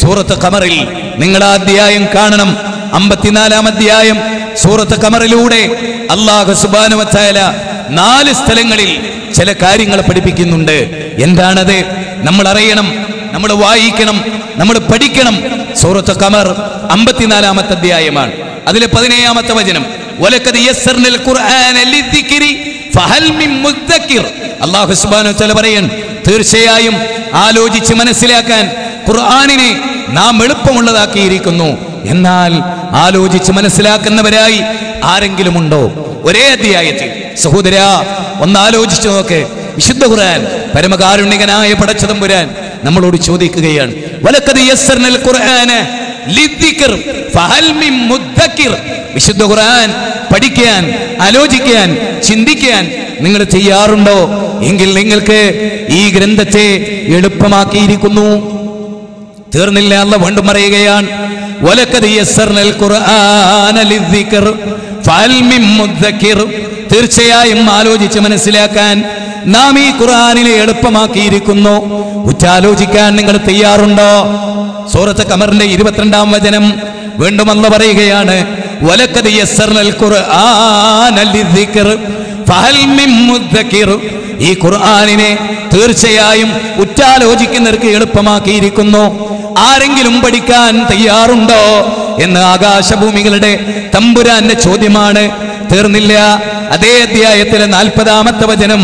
സൂറത്ത് ഖമറിൽ നിങ്ങൾ ആ അധ്യായം കാണണം. 54-ാം അധ്യായം സൂറത്ത് ഖമറിലൂടെ അല്ലാഹു സുബ്ഹാനഹു വ തആല 4 സ്ഥലങ്ങളിൽ ചില കാര്യങ്ങൾ പഠിപ്പിക്കുന്നുണ്ട്. എന്താണത്? നമ്മൾ അറിയണം, നമ്മൾ വായിക്കണം, നമ്മൾ പഠിക്കണം. സൂറത്ത് ഖമർ 54-ാമത്തെ അധ്യായമാണ്. അതിലെ 17-ാമത്തെ വചനം, വലഖദ് യസ്സർനൽ ഖുർആന ലിദ്ദിക്രി ഫഹൽ മിൻ മുദ്ദക്കിർ. അല്ലാഹു സുബ്ഹാനഹു വ തആല പറയാണ്, തീർച്ചയായും ആലോചിച്ച് മനസ്സിലാക്കാൻ ഖുർആനിനെ നാം എളുപ്പമുള്ളതാക്കിയിരിക്കുന്നു. എന്നാൽ ആലോചിച്ച് മനസ്സിലാക്കുന്നവരായി ആരെങ്കിലും ഉണ്ടോ? ഒരേ അധ്യായത്തിൽ സഹോദരാ ഒന്ന് ആലോചിച്ചു നോക്ക്. വിശുദ്ധ ഖുർആൻ പരമകാരുണികനായ പടച്ചതമ്പുരാൻ നമ്മളോട് ചോദിക്കുകയാണ്, വലഖദ് യസ്സർനൽ ഖുർആന ലിദ്ദിക്ർ ഫഹൽ മിൻ മുദ്ദക്കിർ. വിശുദ്ധ ഖുർആൻ പഠിക്കാൻ, ആലോചിക്കാൻ, ചിന്തിക്കാൻ നിങ്ങൾ തയ്യാറുണ്ടോ? എങ്കിൽ നിങ്ങൾക്ക് ഈ ഗ്രന്ഥത്തെ എളുപ്പമാക്കിയിരിക്കുന്നു. തീർന്നില്ല, അല്ലാഹു വീണ്ടും പറയുകയാണ്, വലഖദ് യസ്സർനൽ ഖുർആന ലിദ്ദിക്ർ ഫഹൽ മിൻ മുദ്ദക്കിർ. തീർച്ചയായും ആലോചിച്ച് മനസ്സിലാക്കാൻ നാം ഈ ഖുർആനിനെ എളുപ്പമാക്കിയിരിക്കുന്നു. ഉറ്റാലോചിക്കാൻ നിങ്ങൾ തയ്യാറുണ്ടോ? സൂറത്ത് ഖമറിന്റെ 22-ാം വചനം വീണ്ടും അല്ലാഹു പറയുകയാണ്, വലഖദ് യസ്സർനൽ ഖുർആന ലിദ്ദിക്ർ ഫഹൽ മിൻ മുദ്ദക്കിർ. ഈ ഖുർആനിനെ തീർച്ചയായും ഉറ്റാലോചിക്കുന്നവർക്ക് എളുപ്പമാക്കിയിരിക്കുന്നു. ആരെങ്കിലും പഠിക്കാൻ തയ്യാറുണ്ടോ എന്ന് ആകാശഭൂമികളുടെ തമ്പുരാന്റെ ചോദ്യമാണ്. തീർന്നില്ല, അതേ അധ്യായത്തിലെ 40-ാമത്തെ വചനം,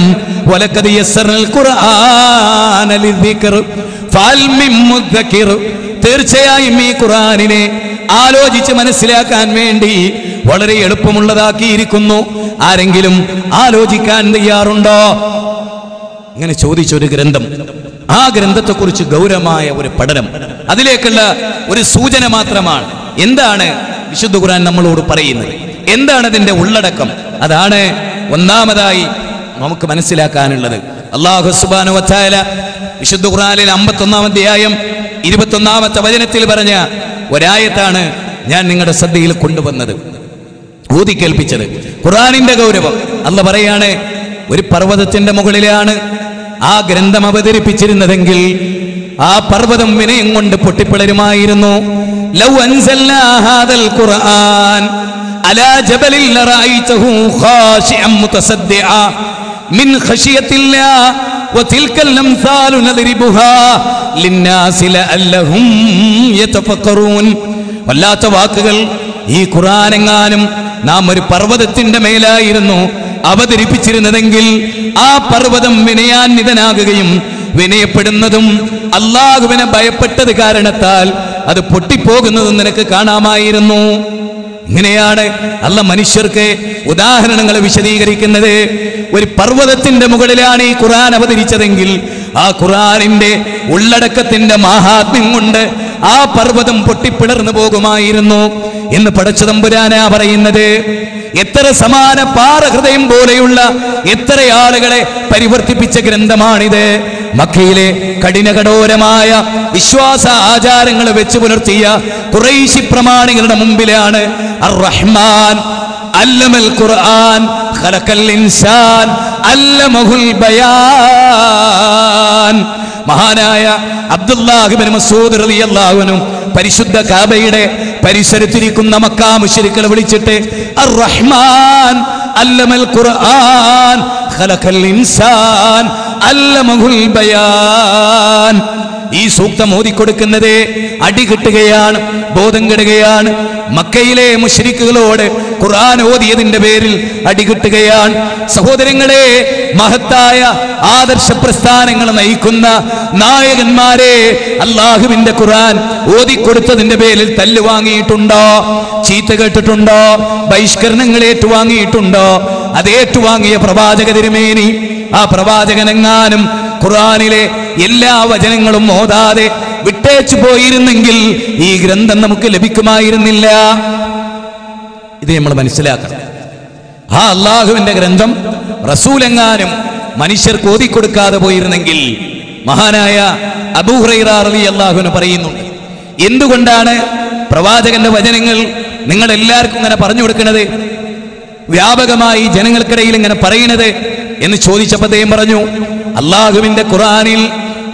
വലഖദ് യസ്സർനൽ ഖുർആന ലിദ്ദിക്ർ ഫഹൽ മിൻ മുദ്ദക്കിർ. തീർച്ചയായും ഈ ഖുർആനിനെ ആലോചിച്ച് മനസ്സിലാക്കാൻ വേണ്ടി വളരെ എളുപ്പമുള്ളതാക്കിയിരിക്കുന്നു. ആരെങ്കിലും ആലോചിക്കാൻ തയ്യാറുണ്ടോ? ഇങ്ങനെ ചോദിച്ചൊരു ഗ്രന്ഥം, ആ ഗ്രന്ഥത്തെക്കുറിച്ച് ഗൗരവമായ ഒരു പഠനം, അതിലേക്കുള്ള ഒരു സൂചന മാത്രമാണ്. എന്താണ് വിശുദ്ധ ഖുർആൻ നമ്മളോട് പറയുന്നത്? എന്താണ് അതിന്റെ ഉള്ളടക്കം? അതാണ് ഒന്നാമതായി നമുക്ക് മനസ്സിലാക്കാനുള്ളത്. അല്ലാഹു സുബ്ഹാനഹു വ തആല വിശുദ്ധ ഖുർആനിൽ 51-ാം അധ്യായം 21-ാമത്തെ വചനത്തിൽ പറഞ്ഞ ഒരായത്താണ് ഞാൻ നിങ്ങളുടെ ശ്രദ്ധയിൽ കൊണ്ടുവന്നത്, ഊതി കേൾപ്പിച്ചത്. ഖുർആനിന്റെ ഗൗരവം അല്ലാഹു പറയാണ്, ഒരു പർവ്വതത്തിന്റെ മുകളിലാണ് ആ ഗ്രന്ഥം അവതരിപ്പിച്ചിരുന്നതെങ്കിൽ ആ പർവ്വതം വിനയം കൊണ്ട് പൊട്ടിപ്പിളരുമായിരുന്നു. ലൗ അൻസൽനാ ഹാദൽ ഖുർആൻ അലാ ജബലിൻ ലറഅയ്തഹു ഖാശിഅൻ മുതസദ്ദിഅ മിൻ ഖശിയത്തില്ലാഹ് വതിൽകൽ അംസാലു നദ്രിബുഹാ ലിന്നാസി ലഅല്ലഹും യതഫക്കറൂൻ. വല്ലാത്ത വാക്കുകൾ. ഈ ഖുർആൻ എങ്ങാനും നാം ഒരു പർവ്വതത്തിന്റെ മേലായിരുന്നു അവതരിപ്പിച്ചിരുന്നതെങ്കിൽ ആ പർവ്വതം വിനയാന്വിതനാകുകയും വിനയപ്പെടുന്നതും അല്ലാഹുവിനെ ഭയപ്പെട്ടത് കാരണത്താൽ അത് പൊട്ടിപ്പോകുന്നതും നിനക്ക് കാണാമായിരുന്നു. ഇങ്ങനെയാണ് അല്ലാഹു മനുഷ്യർക്ക് ഉദാഹരണങ്ങൾ വിശദീകരിക്കുന്നത്. ഒരു പർവ്വതത്തിന്റെ മുകളിലാണ് ഈ ഖുർആൻ അവതരിച്ചതെങ്കിൽ ആ ഖുർആനിന്റെ ഉള്ളടക്കത്തിന്റെ മാഹാത്മ്യം കൊണ്ട് ആ പർവ്വതം പൊട്ടിപ്പിളർന്നു പോകുമായിരുന്നു എന്ന് പടച്ചതമ്പുരാനാ പറയുന്നത്. എത്ര സമാന പാറഹൃദയം പോലെയുള്ള എത്ര ആളുകളെ പരിവർത്തിപ്പിച്ച ഗ്രന്ഥമാണിത്. മക്കയിലെ കഠിനകഠോരമായ വിശ്വാസ ആചാരങ്ങൾ വെച്ച് പുലർത്തിയ ഖുറൈശി പ്രമാണികളുടെ മുമ്പിലാണ് അർ റഹ്മാൻ അല്ലമൽ ഖുർആൻ ഖലഖൽ ഇൻസാൻ അല്ലമഹുൽ ബയാൻ. മഹാനായ അബ്ദുല്ലാഹ് ഇബ്നു മസ്ഊദ് റളിയല്ലാഹു അൻഹു പരിശുദ്ധ കഅബയുടെ പരിസരത്തിരിക്കുന്ന മക്കാ മുശ്രിക്കുകളെ വിളിച്ചിട്ട് അർ റഹ്മാൻ അല്ലമൽ ഖുർആൻ ഖലഖൽ ഇൻസാൻ അല്ലമഹുൽ ബയാൻ. ഈ സൂക്തം ഓതിക്കൊടുക്കുന്നത് അടി കിട്ടുകയാണ്, ബോധം കെടുകയാണ്. മക്കയിലെ മുശ്രിക്കുകളോട് ഖുർആൻ ഓതിയതിന്റെ പേരിൽ അടി കിട്ടുകയാണ്. സഹോദരങ്ങളെ, മഹത്തായ ആദർശ പ്രസ്ഥാനങ്ങൾ നയിക്കുന്ന നായകന്മാരെ അല്ലാഹുവിന്റെ ഖുർആൻ ഓതിക്കൊടുത്തതിന്റെ പേരിൽ തല്ല് വാങ്ങിയിട്ടുണ്ടോ? ചീത്ത കേട്ടിട്ടുണ്ടോ? ബഹിഷ്കരണങ്ങൾ ഏറ്റുവാങ്ങിയിട്ടുണ്ടോ? അത് ഏറ്റുവാങ്ങിയ പ്രവാചക തിരുമേനി, ആ പ്രവാചകനെങ്ങാനും ഖുർആനിലെ എല്ലാ വചനങ്ങളും ഓതാതെ വിട്ടേച്ചു പോയിരുന്നെങ്കിൽ ഈ ഗ്രന്ഥം നമുക്ക് ലഭിക്കുമായിരുന്നില്ല. ഇത് നമ്മൾ മനസ്സിലാക്കണം. ആ അല്ലാഹുവിന്റെ ഗ്രന്ഥം റസൂലെങ്ങാനും മനുഷ്യർക്ക് ഓതിക്കൊടുക്കാതെ പോയിരുന്നെങ്കിൽ, മഹാനായ അബൂ ഹുറൈറ റളിയല്ലാഹു അൻഹു പറയുന്നുണ്ട്, എന്തുകൊണ്ടാണ് പ്രവാചകന്റെ വചനങ്ങൾ നിങ്ങൾ എല്ലാവർക്കും ഇങ്ങനെ പറഞ്ഞു കൊടുക്കുന്നത്, വ്യാപകമായി ജനങ്ങൾക്കിടയിൽ ഇങ്ങനെ പറയണത് എന്ന് ചോദിച്ചപ്പോൾ അദ്ദേഹം പറഞ്ഞു, അള്ളാഹുവിന്റെ ഖുർആനിൽ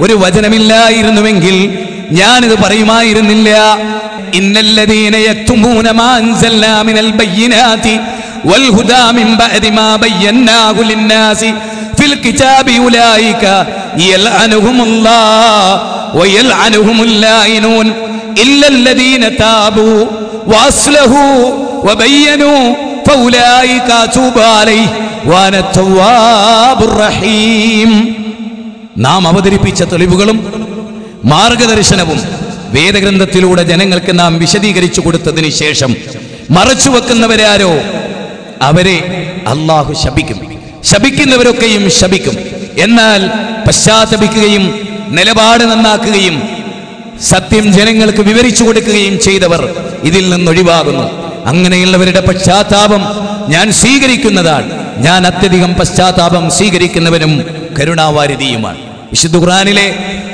ഒരു വചനമില്ലായിരുന്നുവെങ്കിൽ ഞാനിത് പറയുമായിരുന്നില്ല. ഇന്നല്ലദീന യക്തുമൂന മാ അൻസൽനാ മിനൽ ബയ്യിനാതി വൽ ഹുദാ മിൻ ബഅദി മാ ബയ്യനാഹു ലിന്നാസി ഫിൽ കിതാബി ഉലൈക യൽഅനുഹുമുല്ലാഹ് വയൽഅനുഹുമുൽ ലായിനൂൻ ഇല്ലല്ലദീന താബൂ വഅസ്ലഹൂ വബയ്യനൂ ഫൗലൈക അതൂബു അലൈഹി വഅന തവ്വാബുർ റഹീം. നാം അവതരിപ്പിച്ച തെളിവുകളും മാർഗദർശനവും വേദഗ്രന്ഥത്തിലൂടെ ജനങ്ങൾക്ക് നാം വിശദീകരിച്ചു കൊടുത്തതിന് ശേഷം മറച്ചു വെക്കുന്നവരാരോ അവരെ അള്ളാഹു ശപിക്കും. ശപിക്കുന്നവരൊക്കെയും ശപിക്കും. എന്നാൽ പശ്ചാത്തപിക്കുകയും നിലപാട് നന്നാക്കുകയും സത്യം ജനങ്ങൾക്ക് വിവരിച്ചു കൊടുക്കുകയും ചെയ്തവർ ഇതിൽ നിന്നൊഴിവാകുന്നു. അങ്ങനെയുള്ളവരുടെ പശ്ചാത്താപം ഞാൻ സ്വീകരിക്കുന്നതാണ്. ഞാൻ അത്യധികം പശ്ചാത്താപം സ്വീകരിക്കുന്നവനും കരുണാവാരിധിയുമാണ്. വിശുദ്ധ ഖുർആനിലെ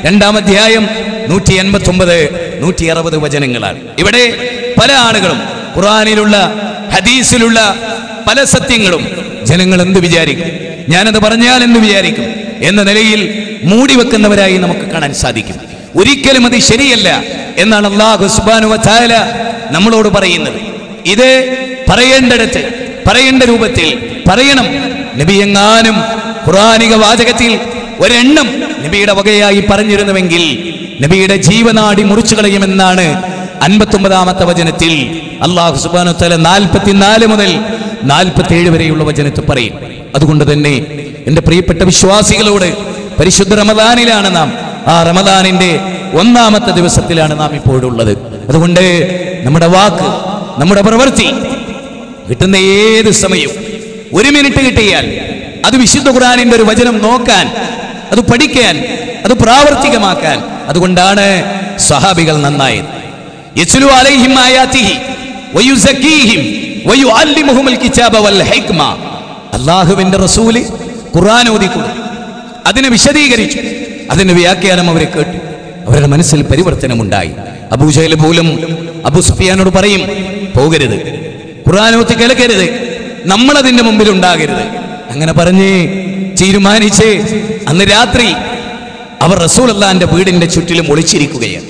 2-ാം അധ്യായം 189, 160 വചനങ്ങളാണ്. ഇവിടെ പല ആളുകളും ഖുർആനിലുള്ള ഹദീസിലുള്ള പല സത്യങ്ങളും ജനങ്ങൾ എന്ത് വിചാരിക്കും, ഞാനത് പറഞ്ഞാൽ എന്ന് വിചാരിക്കും എന്ന നിലയിൽ മൂടിവെക്കുന്നവരായി നമുക്ക് കാണാൻ സാധിക്കും. ഒരിക്കലും അത് ശരിയല്ല എന്നാണ് അല്ലാഹു സുബ്ഹാനഹു വ തആല നമ്മളോട് പറയുന്നത്. ഇത് പറയേണ്ടടുത്ത് പറയേണ്ട രൂപത്തിൽ പറയണം. നബി എങ്ങാനും ഖുർആനിക വാചകത്തിൽ ഒരെണ്ണം നബിയുടെ വകയായി പറഞ്ഞിരുന്നുവെങ്കിൽ നബിയുടെ ജീവനാടി മുറിച്ചു കളയുമെന്നാണ് 59-ാമത്തെ വചനത്തിൽ അല്ലാഹു സുബ്ഹാനഹു വ തആല 44 മുതൽ 47 വരെയുള്ള വചനത്തിൽ പറയും. അതുകൊണ്ട് തന്നെ എൻ്റെ പ്രിയപ്പെട്ട വിശ്വാസികളോട്, പരിശുദ്ധ റമദാനിലാണ് നാം. ആ റമദാനിന്റെ 1-ാമത്തെ ദിവസത്തിലാണ് നാം ഇപ്പോഴുള്ളത്. അതുകൊണ്ട് നമ്മുടെ വാക്ക്, നമ്മുടെ പ്രവൃത്തി കിട്ടുന്ന ഏത് സമയവും 1 മിനിറ്റ് കിട്ടിയാൽ അത് വിശുദ്ധ ഖുർആനിന്റെ ഒരു വചനം നോക്കാൻ, അത് പഠിക്കാൻ, അത് പ്രാവർത്തികമാക്കാൻ. അതുകൊണ്ടാണ് സഹാബികൾ നന്നായത്. യസ്ലു അലൈഹിം ആയാതിഹി വയുസക്കീഹിം വയുഅല്ലിമുഹുൽ കിതാബ വൽ ഹിക്മ. അല്ലാഹുവിന്റെ റസൂൽ ഖുർആൻ ഓതിക്കൊടുത്തു, അതിനെ വിശദീകരിച്ചു, അതിന്റെ വ്യാഖ്യാനം അവരെ കേട്ടു. അവരുടെ മനസ്സിൽ പരിവർത്തനമുണ്ടായി. അബൂജഹൽ പോലും അബൂ സുഫിയാനോട് പറയും, പോകരുത്, ഖുർആൻ ഓതി കേൾക്കരുത്, നമ്മളതിന്റെ മുമ്പിൽ ഉണ്ടാകരുത്. അങ്ങനെ പറഞ്ഞ് തീരുമാനിച്ച് അന്ന് രാത്രി അവർ റസൂലുള്ളാഹിന്റെ വീടിന്റെ ചുറ്റിലും ഒളിച്ചിരിക്കുകയാണ്.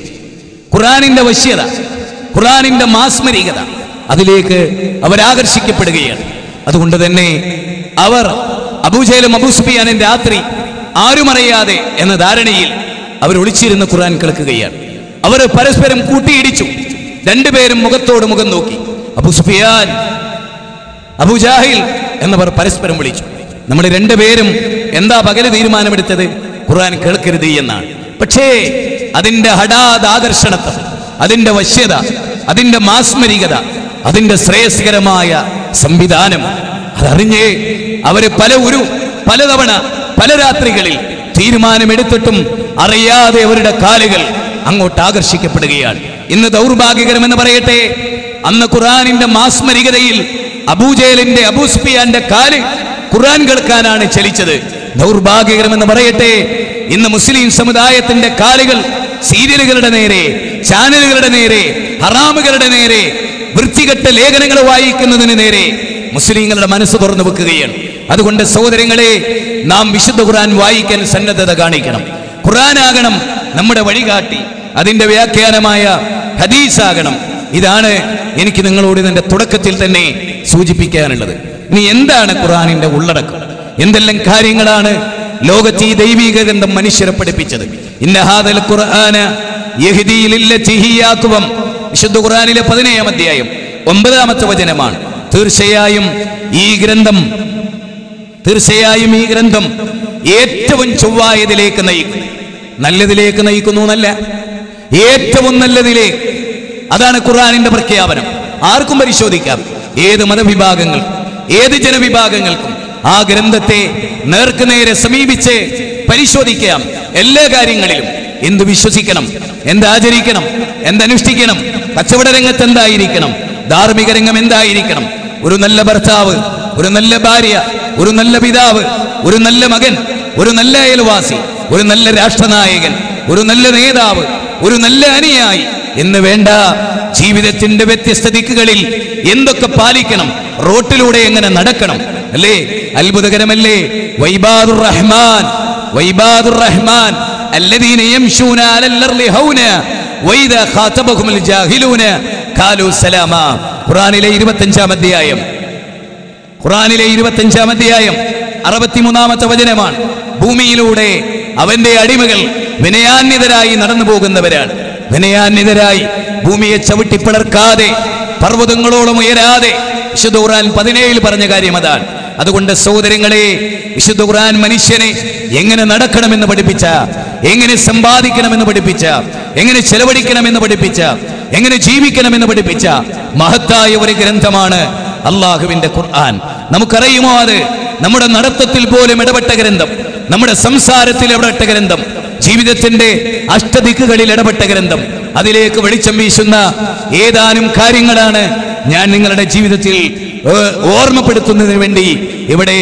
ഖുർആനിന്റെ വശ്യത, ഖുർആനിന്റെ മാസ്മരികത, അതിലേക്ക് അവരാകർഷിക്കപ്പെടുകയാണ്. അതുകൊണ്ട് തന്നെ അവർ അബൂജഹലും അബൂ സുഫിയാനും രാത്രി ആരുമറിയാതെ എന്ന ധാരണയിൽ അവർ ഒളിച്ചിരുന്ന് ഖുർആൻ കേൾക്കുകയാണ്. അവർ പരസ്പരം കൂട്ടിയിടിച്ചു. രണ്ടുപേരും മുഖത്തോട് മുഖം നോക്കി. അബൂ സുഫിയാൻ, അബൂ ജാഹിൽ എന്നവർ പരസ്പരം വിളിച്ചു. നമ്മൾ രണ്ടുപേരും എന്താ പകല് തീരുമാനമെടുത്തത്? ഖുർആൻ കേൾക്കരുത് എന്നാണ്. പക്ഷേ അതിന്റെ ഹഠാത് ആകർഷണത്വം, അതിന്റെ വശ്യത, അതിന്റെ മാസ്മരികത, അതിന്റെ ശ്രേയസ്കരമായ സംവിധാനം അതറിഞ്ഞ് അവര് പലതവണ പല രാത്രികളിൽ തീരുമാനമെടുത്തിട്ടും അറിയാതെ അവരുടെ കാലുകൾ അങ്ങോട്ട് ആകർഷിക്കപ്പെടുകയാണ്. ഇന്ന് ദൗർഭാഗ്യകരമെന്ന് പറയട്ടെ, അന്ന് ഖുർആനിന്റെ മാസ്മരികതയിൽ അബൂജഹലിന്റെ, അബൂ സുഫിയാന്റെ കാല് ഖുർആൻ കേൾക്കാനാണ് ചലിച്ചത്. ദൗർഭാഗ്യകരമെന്ന് പറയട്ടെ, ഇന്ന് മുസ്ലിം സമുദായത്തിന്റെ കാലുകൾ സീരിയലുകളുടെ നേരെ, ചാനലുകളുടെ നേരെ, ഹറാമുകളുടെ നേരെ, വൃത്തികെട്ട ലേഖനങ്ങൾ വായിക്കുന്നതിന് നേരെ മുസ്ലിങ്ങളുടെ മനസ്സ് തുറന്നു വെക്കുകയാണ്. അതുകൊണ്ട് സഹോദരങ്ങളെ, നാം വിശുദ്ധ ഖുർആൻ വായിക്കാൻ സന്നദ്ധത കാണിക്കണം. ഖുർആനാകണം നമ്മുടെ വഴികാട്ടി, അതിന്റെ വ്യാഖ്യാനമായ ഹദീസാകണം. ഇതാണ് എനിക്ക് നിങ്ങളോട് ഇതിന്റെ തുടക്കത്തിൽ തന്നെ സൂചിപ്പിക്കാനുള്ളത്. ഇനി എന്താണ് ഖുർആനിന്റെ ഉള്ളടക്കം? എന്തെല്ലാം കാര്യങ്ങളാണ് ലോകത്ത് ഈ ദൈവീക ഗ്രന്ഥം മനുഷ്യരെ പഠിപ്പിച്ചത്? ഇന്ന ഹാദൽ ഖുർആന യഹ്ദീ ലില്ലതി ഹിയ അഖ്വം. വിശുദ്ധ ഖുർആനിലെ 17-ാം അധ്യായം 9-ാമത്തെ വചനമാണ്. തീർച്ചയായും ഈ ഗ്രന്ഥം ഏറ്റവും ചൊവ്വായതിലേക്ക് നയിക്കും. നല്ലതിലേക്ക് നയിക്കുന്നു എന്നല്ല, ഏറ്റവും നല്ലതിലേക്ക്. അതാണ് ഖുർആനിന്റെ പ്രഖ്യാപനം. ആർക്കും പരിശോധിക്കാം, ഏത് മതവിഭാഗങ്ങൾക്കും ഏത് ജനവിഭാഗങ്ങൾക്കും ആ ഗ്രന്ഥത്തെ നേർക്കുനേരെ സമീപിച്ച് പരിശോധിക്കാം. എല്ലാ കാര്യങ്ങളിലും എന്ത് വിശ്വസിക്കണം, എന്താചരിക്കണം, എന്തനുഷ്ഠിക്കണം, കച്ചവട രംഗത്ത് എന്തായിരിക്കണം, ധാർമ്മിക രംഗം എന്തായിരിക്കണം, ഒരു നല്ല ഭർത്താവ്, ഒരു നല്ല ഭാര്യ, ഒരു നല്ല പിതാവ്, ഒരു നല്ല മകൻ, ഒരു നല്ല അയൽവാസി, ഒരു നല്ല രാഷ്ട്രനായകൻ, ഒരു നല്ല നേതാവ്, ഒരു നല്ല അനുയായി, എന്ന് വേണ്ട, ജീവിതത്തിന്റെ വ്യത്യസ്ത ദിക്കുകളിൽ എന്തൊക്കെ പാലിക്കണം, റോട്ടിലൂടെ എങ്ങനെ നടക്കണം, അല്ലേ? അത്ഭുതകരമല്ലേ? വൈബാദുർ റഹ്മാൻ, വൈബാദുർ റഹ്മാൻ അല്ലദീന യംശൂന അലൽ അർളി ഹൗന വഇദാ ഖാതബഹുൽ ജാഹിലൂന ഖാലൂ സലാമാ. ഖുർആനിലെ 25-ാം അധ്യായം, ഖുർആനിലെ 25-ാം അധ്യായം 63-ാമത്തെ വചനമാണ്. ഭൂമിയിലൂടെ അവന്റെ അടിമകൾ വിനയാന്വിതരായി നടന്നു പോകുന്നവരാണ്. വിനയാന്വിതരായി, ഭൂമിയെ ചവിട്ടിപ്പിളർക്കാതെ, പർവ്വതങ്ങളോളം ഉയരാതെ. വിശുദ്ധ ഖുർആൻ 17 പറഞ്ഞ കാര്യം അതാണ്. അതുകൊണ്ട് സഹോദരങ്ങളെ, വിശുദ്ധ ഖുർആൻ മനുഷ്യനെ എങ്ങനെ നടക്കണമെന്ന് പഠിപ്പിച്ച, എങ്ങനെ സമ്പാദിക്കണമെന്ന് പഠിപ്പിച്ച, എങ്ങനെ ചെലവഴിക്കണമെന്ന് പഠിപ്പിച്ച, എങ്ങനെ ജീവിക്കണമെന്ന് പഠിപ്പിച്ച മഹത്തായ ഒരു ഗ്രന്ഥമാണ് അള്ളാഹുവിന്റെ ഖുർആൻ. നമുക്കറിയുമോ, അത് നമ്മുടെ നടത്തത്തിൽ പോലും ഇടപെട്ട ഗ്രന്ഥം, നമ്മുടെ സംസാരത്തിൽ ഇടപെട്ട ഗ്രന്ഥം, ജീവിതത്തിന്റെ അഷ്ടദിക്കുകളിൽ ഇടപെട്ട ഗ്രന്ഥം. അതിലേക്ക് വെളിച്ചം വീശുന്ന ഏതാനും കാര്യങ്ങളാണ് ഞാൻ നിങ്ങളുടെ ജീവിതത്തിൽ ഓർമ്മപ്പെടുത്തുന്നതിന് വേണ്ടി ഇവിടെ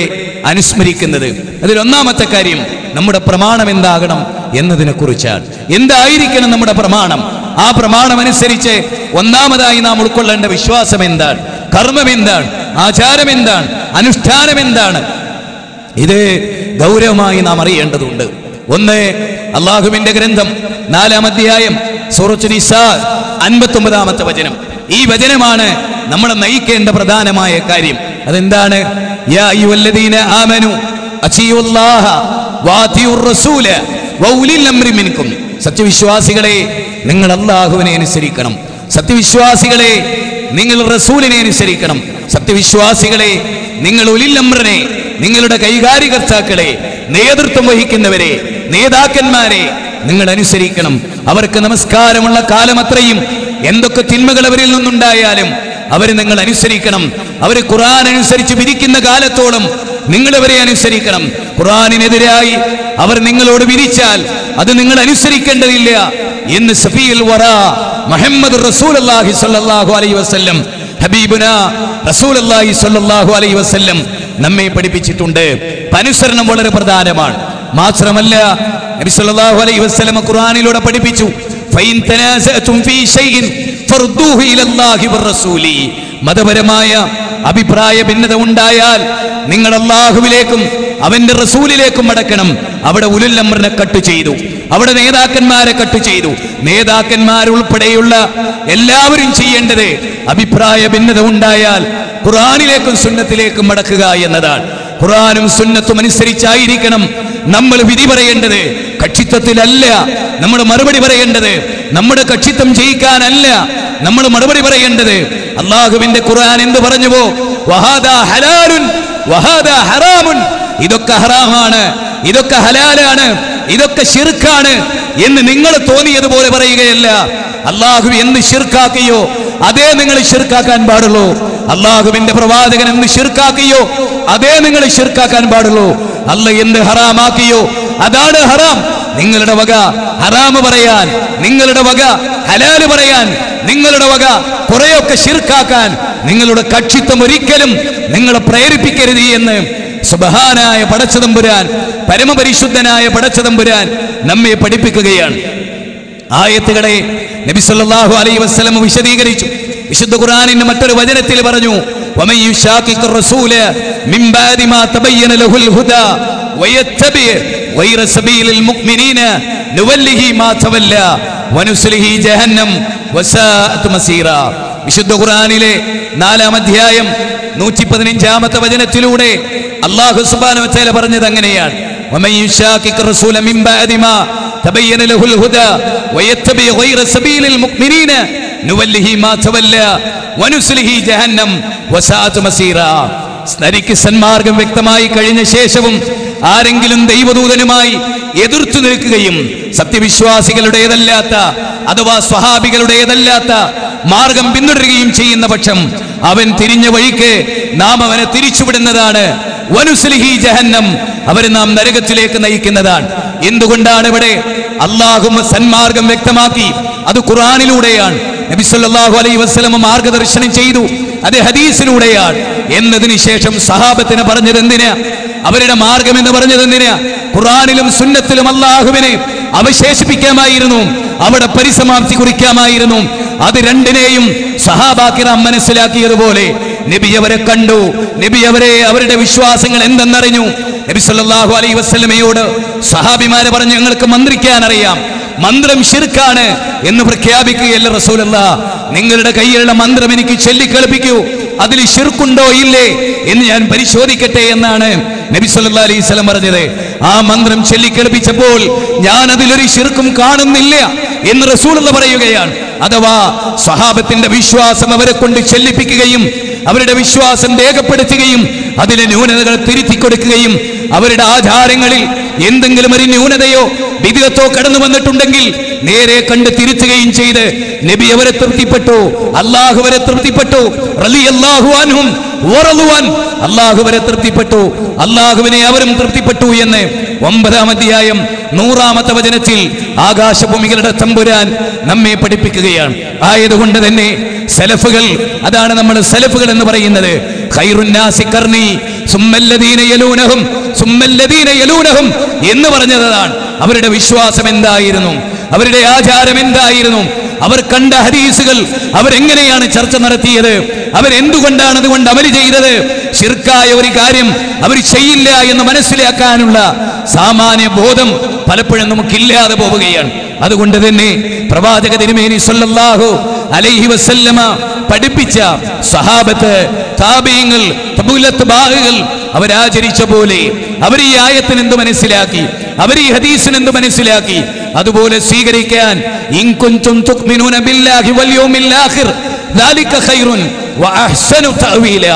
അനുസ്മരിക്കുന്നത്. അതിലൊന്നാമത്തെ കാര്യം നമ്മുടെ പ്രമാണം എന്താകണം എന്നതിനെ കുറിച്ചാണ്. എന്തായിരിക്കണം നമ്മുടെ പ്രമാണം? ആ പ്രമാണം അനുസരിച്ച് ഒന്നാമതായി നാം ഉൾക്കൊള്ളേണ്ട വിശ്വാസം എന്താണ്, കർമ്മം എന്താണ്, ആചാരം എന്താണ്, അനുഷ്ഠാനം എന്താണ്? ഇത് ഗൗരവമായി നാം അറിയേണ്ടതുണ്ട്. ഒന്ന്, അള്ളാഹുവിന്റെ ഗ്രന്ഥം 4-ാം അധ്യായം സൂറത്തുൽ നിസാ 59-ാമത്തെ വചനം. ഈ വചനമാണ് നമ്മളെ നയിക്കേണ്ട പ്രധാനമായ കാര്യം. അതെന്താണ്? യാ അയ്യുഹല്ലദീന ആമനു അത്തിയുല്ലാഹ വഅതിയുർ റസൂല വഉലിൽ അംരി മിൻകും. സത്യവിശ്വാസികളെ, നിങ്ങൾ അല്ലാഹുവിനെ അനുസരിക്കണം. സത്യവിശ്വാസികളെ, നിങ്ങൾ റസൂലിനെ അനുസരിക്കണം. സത്യവിശ്വാസികളെ, നിങ്ങൾ ഉലിൽ അംറിനെ, നിങ്ങളുടെ കൈകാര്യകർത്താക്കളെ, നേതൃത്വം വഹിക്കുന്നവരെ, നേതാക്കന്മാരെ നിങ്ങൾ അനുസരിക്കണം. അവർക്ക് നമസ്കാരമുള്ള കാലമത്രയും എന്തൊക്കെ തിന്മകൾ അവരിൽ നിന്നുണ്ടായാലും അവരെ നിങ്ങൾ അനുസരിക്കണം. അവർ ഖുർആൻ അനുസരിച്ച് വിധിക്കുന്ന കാലത്തോളം നിങ്ങൾ അവരെ അനുസരിക്കണം. ഖുർആനിനെതിരായി അവർ നിങ്ങളോട് വിധിച്ചാൽ അത് നിങ്ങൾ അനുസരിക്കേണ്ടതില്ല എന്ന് സഫീഉൽ വറാ മുഹമ്മദ് റസൂലുള്ളാഹി സ്വല്ലല്ലാഹു അലൈഹി വസല്ലം, ഹബീബുനാ റസൂലുള്ളാഹി സ്വല്ലല്ലാഹു അലൈഹി വസല്ലം നമ്മെ പഠിപ്പിച്ചിട്ടുണ്ട്. അനുസരണം വളരെ പ്രധാനമാണ്. മാത്രമല്ല, നബി സല്ലല്ലാഹു അലൈഹി വസല്ലം ഖുർആനിലൂടെ പഠിപ്പിച്ചു, ഫൈൻ തനാസഅതും ഫീ ഷൈഇൻ ഫർദൂഹു ഇലല്ലാഹി വറസൂലി. മതപരമായ അഭിപ്രായ ഭിന്നത ഉണ്ടായാൽ നിങ്ങൾ അല്ലാഹുവിലേക്കും അവന്റെ റസൂലിലേക്കും മടക്കണം. അവിടെ ഉലുൽ അംറിനെ കട്ട് ചെയ്തു, അവിടെ നേതാക്കന്മാരെ കട്ട് ചെയ്തു. നേതാക്കന്മാരുൾപ്പെടെയുള്ള എല്ലാവരും ചെയ്യേണ്ടത് അഭിപ്രായ ഭിന്നത ഉണ്ടായാൽ ഖുർആനിലേക്കും സുന്നത്തിലേക്കും മടക്കുക എന്നതാണ്. ഖുർആനും സുന്നത്തും അനുസരിച്ചായിരിക്കണം നമ്മൾ വിധി പറയേണ്ടത്. കക്ഷിത്വത്തിലല്ല നമ്മൾ മറുപടി പറയേണ്ടത്. നമ്മുടെ കക്ഷിത്വം ജയിക്കാനല്ല നമ്മൾ മറുപടി പറയേണ്ടത്. അല്ലാഹുവിന്റെ ഖുർആൻ എന്ത് പറഞ്ഞുവോ, വഹാദാ ഹലാലുൻ വഹാദാ ഹറാമുൻ, ഇതൊക്കെ ഹറാമാണ്, ഇതൊക്കെ ഹലാലാണ്, ഇതൊക്കെ ശിർക്കാണ് എന്ന് നിങ്ങൾ തോന്നിയതുപോലെ പറയുകയല്ല. അല്ലാഹു എന്ത് ശിർക്കാക്കിയോ അതേ നിങ്ങൾ ശിർക്കാക്കാൻ പാടുള്ളൂ. അല്ലാഹുവിന്റെ പ്രവാചകൻ എന്ത് ശിർക്കാക്കിയോ അതേ നിങ്ങൾ ശിർക്കാക്കാൻ പാടുള്ളൂ. അല്ലാഹ് എന്ത് ഹറാമാക്കിയോ അതാണ് ഹറാം. നിങ്ങളുടെ വക ഹറാമ് പറയാൻ, നിങ്ങളുടെ വക ഹലാല് പറയാൻ, നിങ്ങളുടെ വക കുറെയൊക്കെ ശിർക്കാക്കാൻ നിങ്ങളുടെ കക്ഷിത്വം ഒരിക്കലും നിങ്ങളെ പ്രേരിപ്പിക്കരുത് എന്ന് സുബ്ഹാനായ പടച്ചതമ്പുരാൻ, പരമപരിശുദ്ധനായ പടച്ചതമ്പുരാൻ നമ്മെ പഠിപ്പിക്കുകയാണ്. ആയത്തുകളെ നബി സല്ലല്ലാഹു അലൈഹി വസല്ലം വിശദീകരിച്ചു. വിശുദ്ധ ഖുർആനിന്റെ മറ്റൊരു വചനത്തിൽ പറഞ്ഞു, വമൻ യുശാഖിഖിർ റസൂല മിൻ ബഅദി മാ തബയ്യന ലഹുൽ ഹുദാ വയത്തബി ഗൈറ സബീലിൽ മുഅ്മിനീന നുവല്ലിഹി മാ തവല്ല വനുസ്ലിഹി ജഹന്നം വസാഅത് മസീറാ. വിശുദ്ധ ഖുർആനിലെ 4-ാം അധ്യായം 115-ാമത്തെ വചനത്തിലൂടെ അല്ലാഹു സുബ്ഹാനഹു വ തആല പറഞ്ഞത് അങ്ങനെയാണ്, വമൻ യുശാഖിഖിർ റസൂല മിൻ ബഅദി മാ തബയ്യന ലഹുൽ ഹുദാ വയത്തബി ഗൈറ സബീലിൽ മുഅ്മിനീന നുവല്ലിഹി മാ തവല്ല വനുസ്ലിഹി ജഹന്നം വസാഅത് മസീറാ. നരിക്ക് സന്മാർഗം വ്യക്തമായി കഴിഞ്ഞ ശേഷവും ആരെങ്കിലും ദൈവദൂതനുമായി എതിർത്തു നിൽക്കുകയും സത്യവിശ്വാസികളുടേതല്ലാത്ത അഥവാ സ്വഹാബികളുടേതല്ലാത്ത മാർഗം പിന്തുടരുകയും ചെയ്യുന്ന പക്ഷം അവൻ തിരിഞ്ഞ വഴിക്ക് നാം അവനെ തിരിച്ചുവിടുന്നതാണ്. വനുസ്ലിഹി ജഹന്നം, അവരെ നാം നരകത്തിലേക്ക് നയിക്കുന്നതാണ്. എന്തുകൊണ്ടാണ് ഇവിടെ അല്ലാഹു സന്മാർഗം വ്യക്തമാക്കി? അത് ഖുർആനിലൂടെയാണ്. നബി സല്ലല്ലാഹു അലൈഹി വസല്ലം മാർഗദർശനം ചെയ്തു, അത് ഹദീസിലൂടെയാണ് എന്നതിന് ശേഷം സഹാബത്തിന് പറഞ്ഞത് എന്തിനാ? അവരുടെ മാർഗം എന്ന് പറഞ്ഞത് എന്തിനാ? ഖുർആനിലും സുന്നത്തിലും അല്ലാഹുവിനെ അവശേഷിപ്പിക്കാമായിരുന്നു, അവിടെ പരിസമാപ്തി കുറിക്കാമായിരുന്നു. അത് രണ്ടിനെയും സഹാബാക്കിറാം മനസ്സിലാക്കിയതുപോലെ നബി അവരെ കണ്ടു, നബി അവരുടെ വിശ്വാസങ്ങൾ എന്തെന്നറിഞ്ഞു. നബി സല്ലല്ലാഹു അലൈഹി വസല്ലമയോട് സഹാബിമാരെ പറഞ്ഞു, ഞങ്ങൾക്ക് മന്ത്രിക്കാൻ അറിയാം, മന്ത്രം ശിർക്കാണ് എന്ന് പ്രഖ്യാപിക്കുകയല്ല റസൂലുള്ളാഹ്, നിങ്ങളുടെ കയ്യിലുള്ള മന്ത്രം എനിക്ക് ചൊല്ലിക്കേൾപ്പിക്കൂ, അതിൽ ശിർക്കുണ്ടോ ഇല്ലേ എന്ന് ഞാൻ പരിശോധിക്കട്ടെ എന്നാണ് നബി സല്ലല്ലാഹു അലൈഹി വസല്ലം പറഞ്ഞത്. ആ മന്ത്രം ചൊല്ലിക്കേൾപ്പിച്ചപ്പോൾ ഞാൻ അതിലൊരു ശിർക്കും കാണുന്നില്ല എന്ന് റസൂലുള്ളാഹ് പറയുകയാണ്. അഥവാ സ്വഹാബത്തിന്റെ വിശ്വാസം അവരെ കൊണ്ട് ചൊല്ലിപ്പിക്കുകയും അവരുടെ വിശ്വാസം രേഖപ്പെടുത്തുകയും അതിലെ ന്യൂനതകൾ തിരുത്തി കൊടുക്കുകയും അവരുടെ ആചാരങ്ങളിൽ എന്തെങ്കിലും ഒരു ന്യൂനതയോ വിദഗ്ധത്തോ കടന്നു വന്നിട്ടുണ്ടെങ്കിൽ നേരെ കണ്ട് തിരുത്തുകയും ചെയ്ത് നബി അവരെ തൃപ്തിപ്പെട്ടു, അല്ലാഹു അവരെ തൃപ്തിപ്പെട്ടു, റളിയല്ലാഹു അൻഹും വറളു അൻ, അല്ലാഹു അവരെ തൃപ്തിപ്പെട്ടു, അല്ലാഹുവിനെ അവരും തൃപ്തിപ്പെട്ടു എന്ന് 9-ാം അധ്യായം 100-ാമത്തെ വചനത്തിൽ ആകാശഭൂമികളുടെ തമ്പുരാൻ നമ്മെ പഠിപ്പിക്കുകയാണ്. ആയതുകൊണ്ട് തന്നെ സലഫുകൾ, അതാണ് നമ്മൾ സലഫുകൾ എന്ന് പറയുന്നത്. ഖൈറുന്നാസി ഖർനി സുമ്മല്ലദീന യലൂനഹും സുമ്മല്ലദീന യലൂനഹും എന്ന് പറഞ്ഞതാണ്. അവരുടെ വിശ്വാസം എന്തായിരുന്നു, അവരുടെ ആചാരം എന്തായിരുന്നു, അവർ കണ്ട ഹദീസുകൾ അവരെങ്ങനെയാണ് ചർച്ച നടത്തിയത്, അവരെന്തുകൊണ്ടാണ് അതുകൊണ്ട് അമൽ ചെയ്തത്, ശിർക്കായ ഒരു കാര്യം അവർ ചെയ്യില്ല എന്ന് മനസ്സിലാക്കാനുള്ള സാമാന്യ ബോധം പലപ്പോഴും നമുക്കില്ലാതെ പോവുകയാണ്. അതുകൊണ്ട് തന്നെ പ്രവാചക തിരുമേനി സല്ലല്ലാഹു അലൈഹി വസല്ലമ പഠിപ്പിച്ച സഹാബത്ത്, താബീങ്ങൾ, തബൂലത്ബാഇകൾ അവരാചരിച്ച പോലെ അവർ ഈ ആയത്തിന് എന്ത് മനസ്സിലാക്കി, അവർ ഈ ഹദീസിന് എന്ത് മനസ്സിലാക്കി, അതുപോലെ സ്വീകരിക്കാൻ ഇൻ കുൻതും തുഅ്മിനൂന ബില്ലാഹി വൽ യൗമിൽ ആഖിർ ദാലിക ഖൈറുൻ വഅഹ്സനു തഅവീല.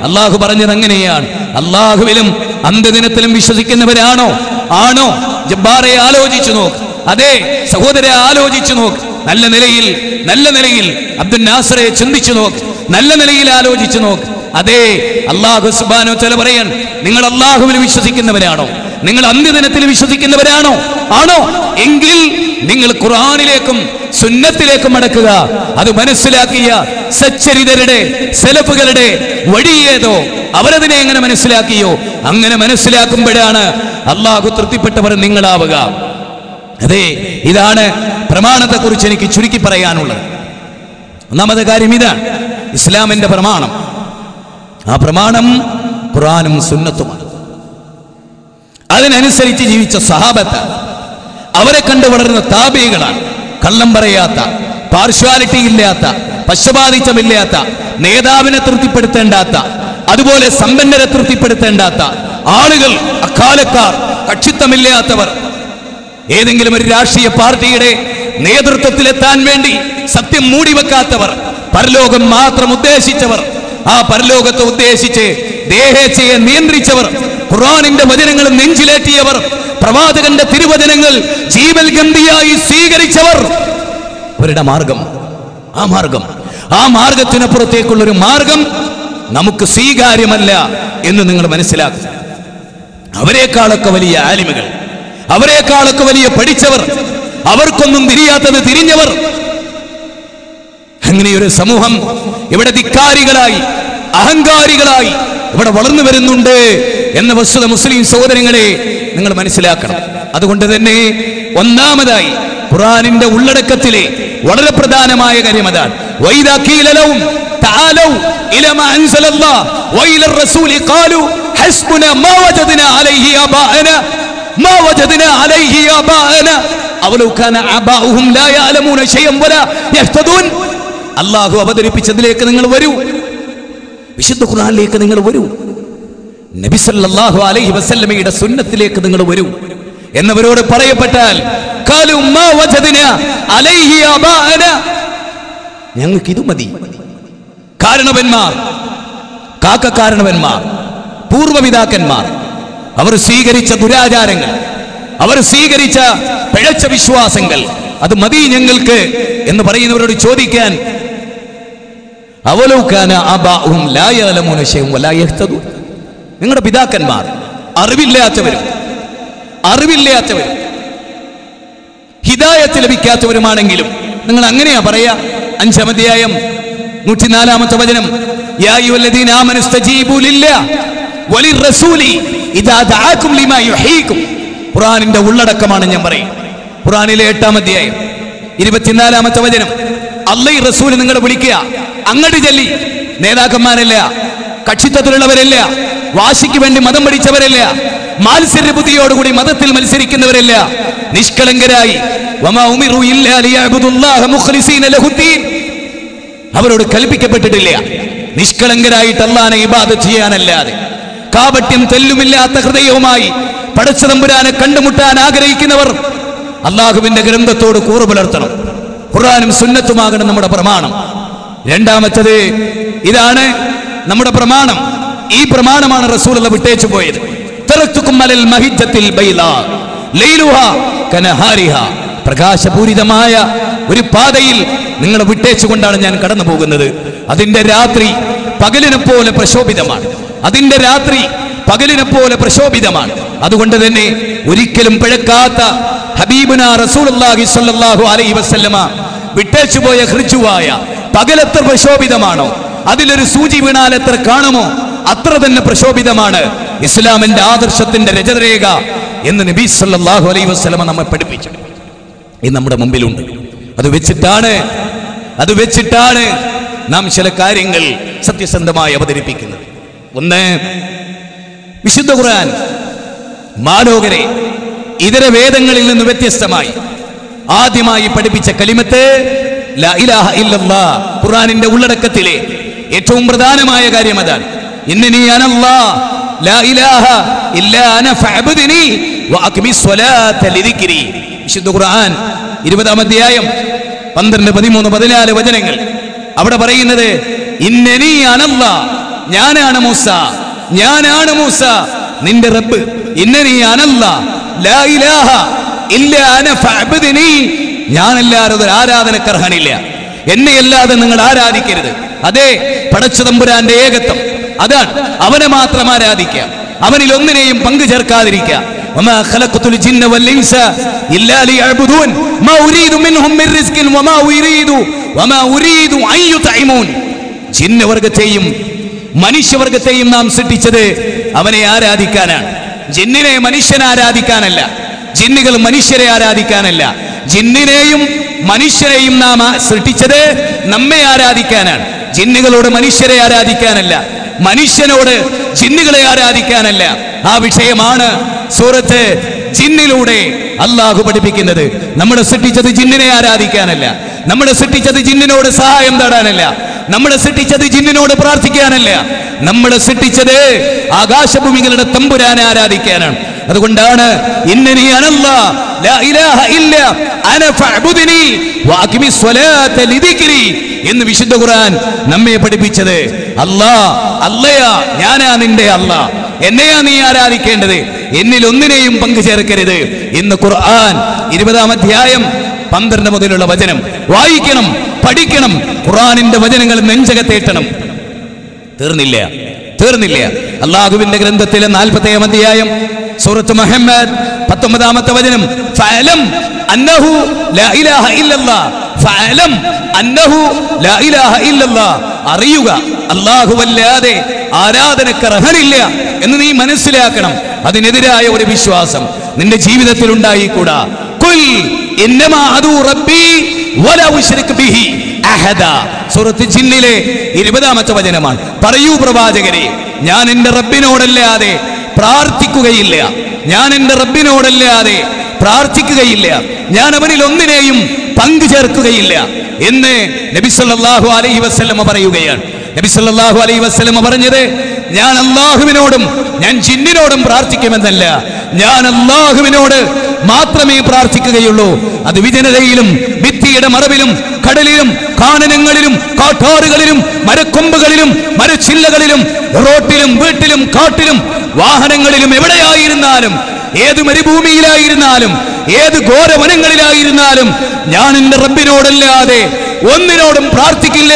അല്ലാഹു പറഞ്ഞത് അങ്ങനെയാണ്. അല്ലാഹുവിലും അന്ത്യദിനത്തിലും വിശ്വസിക്കുന്നവരാണോ? ആണോ? ജബ്ബാറെ ആലോചിച്ചു നോക്ക്, അതെ സഹോദരെ ആലോചിച്ചു നോക്ക്, നല്ല നിലയിൽ അബ്ദുൽ നാസറെ ചിന്തിച്ചു നോക്ക്, നല്ല നിലയിൽ ആലോചിച്ചു നോക്ക്. അതെ അല്ലാഹു സുബ്ഹാനഹു വ തആല പറയാൻ, നിങ്ങൾ അല്ലാഹുവിൽ വിശ്വസിക്കുന്നവരാണോ? നിങ്ങൾ അന്ത്യദിനത്തിൽ വിശ്വസിക്കുന്നവരാണോ? ആണോ? എങ്കിൽ നിങ്ങൾ ഖുർആനിലേക്കും സുന്നത്തിലേക്കും മടക്കുക. അത് മനസ്സിലാക്കിയ സച്ചരിതരുടെ സലഫുകളുടെ വഴിയേതോ അവരതിനെ എങ്ങനെ മനസ്സിലാക്കിയോ അങ്ങനെ മനസ്സിലാക്കുമ്പോഴാണ് അല്ലാഹു തൃപ്തിപ്പെട്ടവർ നിങ്ങളാവുക. അതെ, ഇതാണ് പ്രമാണത്തെക്കുറിച്ച് എനിക്ക് ചുരുക്കി പറയാനുള്ളത്. ഒന്നാമത്തെ കാര്യം ഇതാണ് ഇസ്ലാമിന്റെ പ്രമാണം. ആ പ്രമാണം ഖുർആനും സുന്നത്തുമാണ്. അതിനനുസരിച്ച് ജീവിച്ച സഹാബത്ത്, അവരെ കണ്ടു വളർന്ന താബീകളാണ്. കള്ളം പറയാത്ത, പാർഷ്വാലിറ്റി ഇല്ലാത്ത, പക്ഷപാതിത്വമില്ലാത്ത, നേതാവിനെ തൃപ്തിപ്പെടുത്തേണ്ടാത്ത, അതുപോലെ സമ്പന്നരെ തൃപ്തിപ്പെടുത്തേണ്ടാത്ത ആളുകൾ, അക്കാലക്കാർ, കക്ഷിത്വമില്ലാത്തവർ, ഏതെങ്കിലും ഒരു രാഷ്ട്രീയ പാർട്ടിയുടെ നേതൃത്വത്തിലെത്താൻ വേണ്ടി സത്യം മൂടിവെക്കാത്തവർ, പരലോകം മാത്രം ഉദ്ദേശിച്ചവർ, ആ പരലോകത്തെ ഉദ്ദേശിച്ച് ദേഹേച്ഛയെ നിയന്ത്രിച്ചവർ, ഖുർആനിന്റെ വചനങ്ങൾ നെഞ്ചിലേറ്റിയവർ, പ്രവാചകന്റെ തിരുവചനങ്ങൾ ജീവൽ ഗന്ധിയായി സ്വീകരിച്ചവർ, അവരുടെ മാർഗം, ആ മാർഗത്തിനപ്പുറത്തേക്കുള്ളൊരു മാർഗം നമുക്ക് സ്വീകാര്യമല്ല എന്ന് നിങ്ങൾ മനസ്സിലാക്കുക. അവരെക്കാളൊക്കെ വലിയ ആലിമുകൾ, അവരെക്കാളൊക്കെ വലിയ പഠിച്ചവർ, അവർക്കൊന്നും തിരിയാത്തത് തിരിഞ്ഞവർ, അങ്ങനെയൊരു സമൂഹം ഇവിടെ ധിക്കാരികളായി, അഹങ്കാരികളായി ഇവിടെ വളർന്നു വരുന്നുണ്ട് എന്ന വസ്തുത മുസ്ലിം സഹോദരങ്ങളെ നിങ്ങൾ മനസ്സിലാക്കണം. അതുകൊണ്ട് തന്നെ ഒന്നാമതായി ഖുർആനിന്റെ ഉള്ളടക്കത്തിലെ വളരെ പ്രധാനമായ കാര്യം അതാണ്. വൈദാ ഖീല ലഹും തആലൗ ഇലാ മാ അൻസലല്ലാഹ് വഇലാ റസൂലി ഖാലു ഹസ്ബുനാ മാ വജദ്നാ അലൈഹി ആബാഅനാ മാ വജദ്നാ അലൈഹി ആബാഅനാ അവലൗ കാന ആബാഉഹും ലാ യഅലമൂന ശൈഅൻ വലാ യഹ്തദൂൻ. അല്ലാഹു അവതരിപ്പിച്ചതിലേക്ക് നിങ്ങൾ വരൂ, വിശുദ്ധ ഖുർആനിലേക്ക് നിങ്ങൾ വരൂ, നബി സല്ലല്ലാഹു അലൈഹി വസല്ലമയുടെ സുന്നത്തിലേക്ക് നിങ്ങൾ വരൂ എന്നവരോട് പറയപ്പെട്ടാൽ ഖാലു മാ വജദ്നാ അലൈഹി ആബാഅനാ, ഞങ്ങൾക്ക് ഇത് മതി. കാരണവന്മാർ, കാരണവന്മാർ, പൂർവ്വപിതാക്കന്മാർ, അവർ സ്വീകരിച്ച ദുരാചാരങ്ങൾ, അവർ സ്വീകരിച്ച പിഴച്ച വിശ്വാസങ്ങൾ, അത് മതി ഞങ്ങൾക്ക് എന്ന് പറയുന്നവരോട് ചോദിക്കാൻ, അവലൗ കാന ആബാഉഹും ലാ യഅലമൂന ശൈഅൻ വലാ യഹ്തദൂൻ, നിങ്ങളുടെ പിതാക്കന്മാർ അറിവില്ലാത്തവരും ഹിദായത്ത് ലഭിക്കാത്തവരുമാണെങ്കിലും നിങ്ങൾ അങ്ങനെയാ പറയാ. 5-ാം അധ്യായം 104-ാമത്തെ വചനം, യാ അയ്യുഹല്ലദീന ആമനു ഇസ്തജീബൂ ലില്ലാഹി വലിർറസൂലി ഇദാ ദഅാകും ലിമാ യുഹീകും. ഖുർആനിന്റെ ഉള്ളടക്കമാണ് ഞാൻ പറയും. ഖുർആനിലെ 8-ാം അധ്യായം 24-ാമത്തെ വചനം. അല്ലാഹു റസൂൽ നിങ്ങളെ വിളിക്കുക, അങ്ങോട്ട് ചെല്ലി. നേതാക്കന്മാരല്ല, കക്ഷിത്വത്തിലുള്ളവരല്ല, വാശിക്ക് വേണ്ടി മതം പഠിച്ചവരല്ല, മാത്സര്യ ബുദ്ധിയോടുകൂടി മതത്തിൽ മത്സരിക്കുന്നവരല്ല, നിഷ്കളങ്കരായി വമാ ഉമിറു ഇല്ലാ ലിയഅബ്ദുല്ലാഹ മുഖ്ലിസീന ലഹുദ്ദീൻ, അവരോട് കൽപ്പിക്കപ്പെട്ടിട്ടില്ല നിഷ്കളങ്കരായിട്ട് അല്ലാഹുവിനെ ഇബാദത്ത് ചെയ്യാനല്ലാതെ. കാപട്യം തെല്ലുമില്ലാത്ത ഹൃദയവുമായി പടച്ച തമ്പുരാനെ കണ്ടുമുട്ടാൻ ആഗ്രഹിക്കുന്നവർ അല്ലാഹുവിന്റെ ഗ്രന്ഥത്തോട് കൂറ് പുലർത്തണം. ഖുർആനും സുന്നത്തുമാകണം നമ്മുടെ പ്രമാണം. രണ്ടാമത്തത് ഇതാണ് നമ്മുടെ പ്രമാണം. ഈ പ്രമാണമാണ് റസൂലുള്ളാഹി വിട്ടേച്ചു പോയത്. തറക്തുകും അലൽ മഹിജ്ജത്തിൽ ബൈളാ ലൈലുഹാ കനഹാരിഹാ, പ്രകാശപൂരിതമായ ഒരു പാതയിൽ നിങ്ങളെ വിട്ടേച്ചുകൊണ്ടാണ് ഞാൻ കടന്നു പോകുന്നത്. അതിന്റെ രാത്രി പകലിനെ പോലെ പ്രശോഭിതമാണ്. അതിന്റെ രാത്രി പകലിനെ പോലെ പ്രശോഭിതമാണ്. അതുകൊണ്ട് തന്നെ ഒരിക്കലും പിഴക്കാത്ത ഹബീബുന റസൂലുള്ളാഹി സ്വല്ലല്ലാഹു അലൈഹി വസല്ലമ വിട്ടേച്ചുപോയ ഹൃജുവായ പകലെത്ര പ്രശോഭിതമാണോ, അതിലൊരു സൂചി വീണാൽ എത്ര കാണുമോ അത്ര തന്നെ പ്രശോഭിതമാണ് ഇസ്ലാമിന്റെ ആദർശത്തിന്റെ രജതരേഖ എന്ന് നബി സല്ലല്ലാഹു അലൈഹി വസല്ലമ നമ്മെ പഠിപ്പിച്ചു. ഇത് നമ്മുടെ മുമ്പിലുണ്ട്. അത് വെച്ചിട്ടാണ് നാം ചില കാര്യങ്ങൾ സത്യസന്ധമായി അവതരിപ്പിക്കുന്നത്. ഒന്ന്, വിശുദ്ധ ഖുർആൻ മാലോകരെ ഇതര വേദങ്ങളിൽ നിന്ന് വ്യത്യസ്തമായി ആദ്യമായി പഠിപ്പിച്ച കലിമത്ത് ലാ ഇലാഹ ഇല്ലല്ലാഹ്. ഖുർആനിന്റെ ഉള്ളടക്കത്തിലെ ഏറ്റവും പ്രധാനമായ കാര്യം അതാണ്. ഇന്നനി അനല്ലാഹ് ലാ ഇലാഹ ഇല്ലാ അന ഫഅബ്ദുനി വഅഖിമിസ് സ്വലാത ലിദിക്രി. വിശുദ്ധ ഖുർആൻ 20-ാം അധ്യായം 12, 13, 14 വചനങ്ങൾ. അവിടെ പറയുന്നത് ഇന്നനി അനല്ലാഹ്, ഞാനാണ് മൂസ നിന്റെ റബ്ബ്. ഇന്നനി അനല്ലാഹ് ലാ ഇലാഹ ഇല്ലാ അന ഫഅബ്ദുനി, ഞാനല്ലാതെ ഒരു ആരാധനക്കർഹനില്ല, എന്നെ അല്ലാതെ നിങ്ങൾ ആരാധിക്കരുത്. അതേ പടച്ച തമ്പുരാന്റെ ഏകത്വം, അതാണ്. അവനെ മാത്രം ആരാധിക്കുക, അവനിൽ ഒന്നിനെയും പങ്കു ചേർക്കാതിരിക്കുക. വമാ ഖലഖതുൽ ജിന്ന വൽ ഇൻസ ഇല്ലാ ലിയഅബ്ദൂൻ മാ ഉരീദു മിൻഹും മിർ റിസ്കിൻ വമാ ഉരീദു അൻ യുതഇമൂൻ. ജിന്നവർഗത്തെയും മനുഷ്യവർഗത്തെയും നാം സൃഷ്ടിച്ചത് അവനെ ആരാധിക്കാനാണ്. ജിന്നിനെ മനുഷ്യനെ ആരാധിക്കാനല്ല, ജിന്നുകൾ മനുഷ്യരെ ആരാധിക്കാനല്ല. ജിന്നിനെയും മനുഷ്യരെയും നാം സൃഷ്ടിച്ചത് നമ്മെ ആരാധിക്കാനാണ്. ജിന്നുകളോട് മനുഷ്യരെ ആരാധിക്കാനല്ല, മനുഷ്യനോട് ജിന്നുകളെ ആരാധിക്കാനല്ല. ആ വിഷയമാണ് സൂറത്ത് ജിന്നിലൂടെ അല്ലാഹു പഠിപ്പിക്കുന്നത്. നമ്മളെ സൃഷ്ടിച്ചത് ജിന്നിനെ ആരാധിക്കാനല്ല, നമ്മളെ സൃഷ്ടിച്ചത് ജിന്നിനോട് സഹായം തേടാനല്ല, നമ്മളെ സൃഷ്ടിച്ചത് ജിന്നിനോട് പ്രാർത്ഥിക്കാനല്ല, നമ്മളെ സൃഷ്ടിച്ചത് ആകാശഭൂമികളുടെ തമ്പുരാനെ ആരാധിക്കാനാണ്. അതുകൊണ്ടാണ് ഇന്നനി അനല്ലാഹ് ലാ ഇലാഹ ഇല്ലാ അന ഫഅബ്ദുനി വഅഖിമിസ് സ്വലാത ലിദിക്രി എന്ന് വിശുദ്ധ ഖുർആൻ നമ്മെ പഠിപ്പിച്ചത്. അല്ലയാ, ഞാനാ നിന്റെ അല്ലാഹ്, എന്നെയാ നീ ആരാധിക്കേണ്ടത്, എന്നിൽ ഒന്നിനെയും പങ്കു ചേർക്കരുത് എന്ന് ഖുർആൻ 20-ാം അധ്യായം 12 മുതലുള്ള വചനം വായിക്കണം, പഠിക്കണം. ഖുർആനിന്റെ വചനങ്ങൾ നെഞ്ചകത്തേറ്റണം. തീർന്നില്ല. അല്ലാഹുവിന്റെ ഗ്രന്ഥത്തിലെ 40-ാം അധ്യായം സൂറത്ത് മുഹമ്മദ് 19-ാമത്തെ വചനം, ഫഅലം അന്നഹു ലാ ഇലാഹ ഇല്ലല്ലാഹ്, ഫഅലം അന്നഹു ലാ ഇലാഹ ഇല്ലല്ലാഹ്, അറിയുക അല്ലാഹുവല്ലാതെ ആരാധനക്കർഹനില്ല എന്ന് നീ മനസ്സിലാക്കണം. അതിനെതിരായ ഒരു വിശ്വാസം നിന്റെ ജീവിതത്തിൽ ഉണ്ടായിക്കൂടാ. ഖുൽ ഇന്നമാ അദൂ റബ്ബി വലാ ഉശ്രിക് ബിഹി അഹദാ. സൂറത്ത് ജിന്നിലെ 20-ാമത്തെ വചനമാണ്. പറയൂ പ്രവാചകരെ, ഞാൻ എൻ്റെ റബ്ബിനോടല്ലാതെ പ്രാർത്ഥിക്കുകയില്ല, ഞാൻ അവനിൽ ഒന്നിനെയും പങ്കു ചേർക്കുകയില്ല എന്ന് നബി സല്ലല്ലാഹു അലൈഹി വസല്ലമ പറയുകയാണ്. നബി സല്ലല്ലാഹു അലൈഹി വസല്ലമ പറഞ്ഞത്, ഞാൻ അല്ലാഹുവിനോടും ഞാൻ ജിന്നിനോടും പ്രാർത്ഥിക്കുമെന്നല്ല, ഞാൻ അല്ലാഹുവിനോട് മാത്രമേ പ്രാർത്ഥിക്കുകയുള്ളൂ. അത് വിജനതയിലും ഭിത്തിയുടെ മറവിലും കടലിലും കാനനങ്ങളിലും കാട്ടാറുകളിലും മരക്കൊമ്പുകളിലും മരച്ചില്ലകളിലും റോട്ടിലും വീട്ടിലും കാട്ടിലും വാഹനങ്ങളിലും എവിടെയായിരുന്നാലും, ഏത് മരുഭൂമിയിലായിരുന്നാലും, ഏത് ഘോരവനങ്ങളിലായിരുന്നാലും ഞാൻ എന്റെ റബ്ബിനോടല്ലാതെ ഒന്നിനോടും പ്രാർത്ഥിക്കില്ല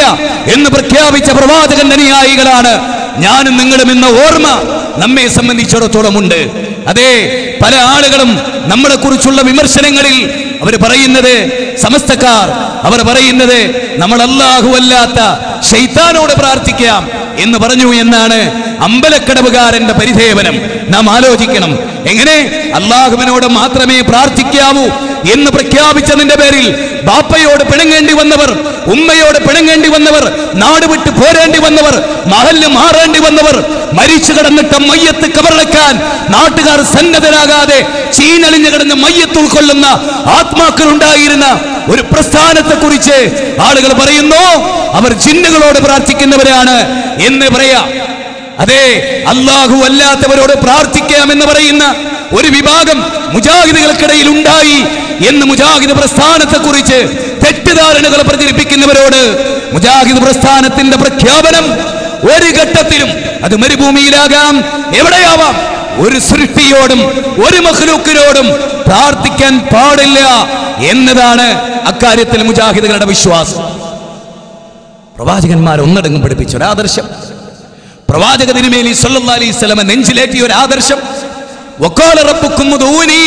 എന്ന് പ്രഖ്യാപിച്ച പ്രവാചകന്റെ അനുയായികളാണ് ഞാനും നിങ്ങളും എന്ന ഓർമ്മ നമ്മെ സംബന്ധിച്ചിടത്തോളം ഉണ്ട്. അതെ, പല ആളുകളും നമ്മളെ കുറിച്ചുള്ള വിമർശനങ്ങളിൽ അവർ പറയുന്നത്, സമസ്തക്കാർ അവർ പറയുന്നത്, നമ്മൾ അല്ലാഹു അല്ലാത്ത ശൈത്താനോട് പ്രാർത്ഥിക്കാം, എന്ന് പറഞ്ഞു എന്നാണ് അമ്പലക്കടവുകാരന്റെ പരിദേവനം. നാം ആലോചിക്കണം, എങ്ങനെ അള്ളാഹുവിനോട് മാത്രമേ പ്രാർത്ഥിക്കാവൂ എന്ന് പ്രഖ്യാപിച്ചതിന്റെ പേരിൽ ബാപ്പയോട് പിണങ്ങേണ്ടി വന്നവർ, ഉമ്മയോട് പിണങ്ങേണ്ടി വന്നവർ, നാട് വിട്ട് പോരേണ്ടി വന്നവർ, മഹല്ല് മാറേണ്ടി വന്നവർ, മരിച്ചു കിടന്നിട്ട് മയ്യത്ത് കബറടക്കാൻ നാട്ടുകാർ സന്നദ്ധരാകാതെ ചീനളിഞ്ഞു കിടന്ന് മയ്യത്ത് ഉൾക്കൊള്ളുന്ന ആത്മാക്കൾ ഉണ്ടായിരുന്ന ഒരു പ്രസ്ഥാനത്തെ കുറിച്ച് ആളുകൾ പറയുന്നു അവർ ജിന്നുകളോട് പ്രാർത്ഥിക്കുന്നവരാണ് എന്ന് പറയാം. അതെ, അല്ലാഹു അല്ലാത്തവരോട് പ്രാർത്ഥിക്കാമെന്ന് പറയുന്ന ഒരു വിഭാഗം മുജാഹിദുകൾക്കിടയിൽ ഉണ്ടായി എന്ന് മുജാഹിദ് പ്രസ്ഥാനത്തെ കുറിച്ച് തെറ്റിദ്ധാരണകൾ പ്രചരിപ്പിക്കുന്നവരോട് മുജാഹിദ് പ്രസ്ഥാനത്തിന്റെ പ്രഖ്യാപനം ഒരു ഘട്ടത്തിലും, അത് മരുഭൂമിയിലാകാം, എവിടെയാവാം, ഒരു സൃഷ്ടിയോടും ഒരു മഖ്ലൂക്കിനോടും പ്രാർത്ഥിക്കാൻ പാടില്ല എന്നതാണ് അക്കാര്യത്തിൽ മുജാഹിദുകളുടെ വിശ്വാസം. പ്രവാചകന്മാർ ഒന്നടങ്കം പഠിപ്പിച്ച ഒരു ആദർശം, പ്രവാചക തിരുമേനി സല്ലല്ലാഹു അലൈഹി വസല്ലം നെഞ്ചിലേറ്റിയ ഒരു ആദർശം. വഖാല റബ്ബുക്കും ഉദൂനി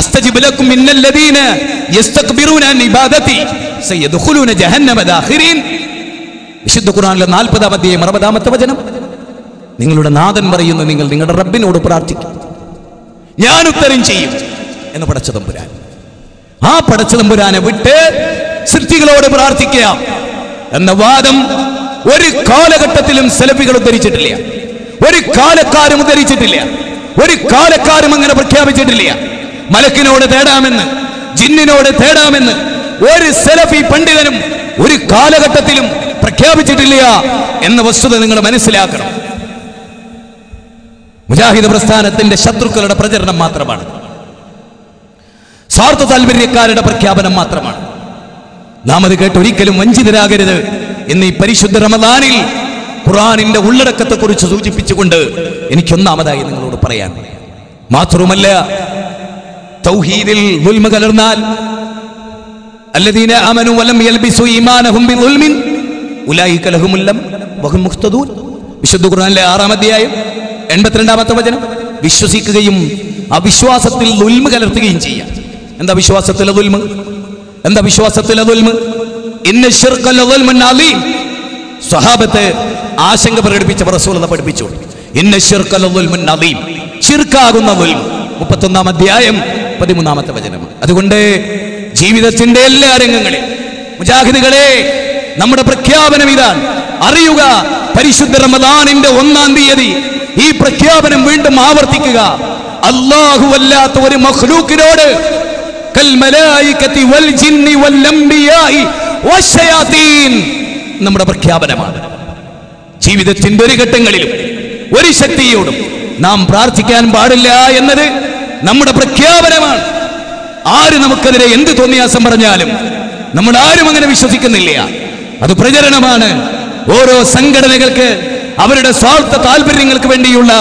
അസ്തജിബ് ലക്കും ഇന്നല്ലദീന യസ്തക്ബിറൂന അൻ ഇബാദതി സയദ്ഖുലൂന ജഹന്നമ ദാഖിരീൻ. വിശുദ്ധ ഖുർആനിലെ 40-ാം അധ്യായം 60-ാമത്തെ വചനം. നിങ്ങളുടെ നാഥൻ പറയുന്നു, നിങ്ങൾ നിങ്ങളുടെ റബ്ബിനോട് പ്രാർത്ഥിക്കും, ഞാൻ ഉത്തരം ചെയ്യും എന്ന് പടച്ചതമ്പുരാൻ. ആ പടച്ചതമ്പുരാനെ വിട്ട് സൃഷ്ടികളോട് പ്രാർത്ഥിക്കാം എന്ന വാദം ഒരു കാലഘട്ടത്തിലും സലഫികൾ ഉദ്ധരിച്ചിട്ടില്ല, ഒരു കാലക്കാരും ഉദ്ധരിച്ചിട്ടില്ല, ഒരു കാലക്കാരും അങ്ങനെ പ്രഖ്യാപിച്ചിട്ടില്ല. മലക്കിനോട് തേടാമെന്ന്, ജിന്നിനോട് തേടാമെന്ന് ഒരു സലഫി പണ്ഡിതനും ഒരു കാലഘട്ടത്തിലും പ്രഖ്യാപിച്ചിട്ടില്ല എന്ന വസ്തുത നിങ്ങൾ മനസ്സിലാക്കണം. മുജാഹിദ് പ്രസ്ഥാനത്തിന്റെ ശത്രുക്കളുടെ പ്രചരണം മാത്രമാണ്, സ്വാർത്ഥ താല്പര്യക്കാരുടെ പ്രഖ്യാപനം മാത്രമാണ്. നാം അത് കേട്ട് ഒരിക്കലും വഞ്ചിതരാകരുത് എന്ന് ഈ പരിശുദ്ധ റമദാനിൽ ഖുർആനിന്റെ ഉള്ളടക്കത്തെ കുറിച്ച് സൂചിപ്പിച്ചുകൊണ്ട് എനിക്കൊന്നാമതായി നിങ്ങളോട് പറയാൻ. മാത്രവുമല്ല, തൗഹീദിൽ ദുൽമ കലർന്നാൽ അല്ലദീന ആമനു വലം യൽബിസു ഈമാനഹും ബിദുൽമിൻ ഉലൈക ലഹുമുൽ അംൻ വഹും മുഹ്തദൂൻ. വിശുദ്ധ ഖുർആനിലെ 6-ാം അധ്യായം 82-ാമത്തെ വചനം. വിശ്വസിക്കുകയും അവിശ്വാസത്തിൽ ദുൽമ കലർത്തുകയും ചെയ്യാം. എന്താ വിശ്വാസത്തിലെ ദുൽമ? എന്താ വിശ്വാസത്തിലെ ദുൽമ? ഇന്ന ശിർക ലദുൽമുൻ അലീം. സ്വഹാബത്തെ ആശങ്ക പ്രകടിപ്പിച്ച റസൂലുള്ളാഹി പഠിപ്പിച്ചു, ഇന്ന ശിർക ലദുൽമുൻ അലീം, ശിർക്കാകുന്ന ദുൽമ. 31-ാം അധ്യായം 13-ാമത്തെ വചനം. അതുകൊണ്ട് ജീവിതത്തിന്റെ എല്ലാ രംഗങ്ങളിൽ മുജാഹിദുകളെ, നമ്മുടെ പ്രഖ്യാപനം ഇതാണ്. അറിയുക, പരിശുദ്ധ റമദാനിന്റെ 1-ാം തീയതി ഈ പ്രഖ്യാപനം വീണ്ടും ആവർത്തിക്കുക. അല്ലാഹു അല്ലാത്ത ഒരു മഖ്ലൂക്കിനോട് കൽ മലായികതി വൽ ജിന്നി വൽ അംബിയാഇ വശയാതീൻ നമ്മുടെ പ്രഖ്യാപനമാണ്. ജീവിതത്തിന്റെ ഒരു ഘട്ടങ്ങളിലും ഒരു ശക്തിയോടും നാം പ്രാർത്ഥിക്കാൻ പാടില്ല എന്നത് നമ്മുടെ പ്രഖ്യാപനമാണ്. ആര് നമുക്കെതിരെ എന്ത് തോന്നിയാസം പറഞ്ഞാലും നമ്മൾ ആരും അങ്ങനെ വിശ്വസിക്കുന്നില്ല. അത് പ്രചരണമാണ്. ഓരോ സംഘടനകൾക്ക് അവരുടെ സ്വാർത്ഥ താല്പര്യങ്ങൾക്ക് വേണ്ടിയുള്ള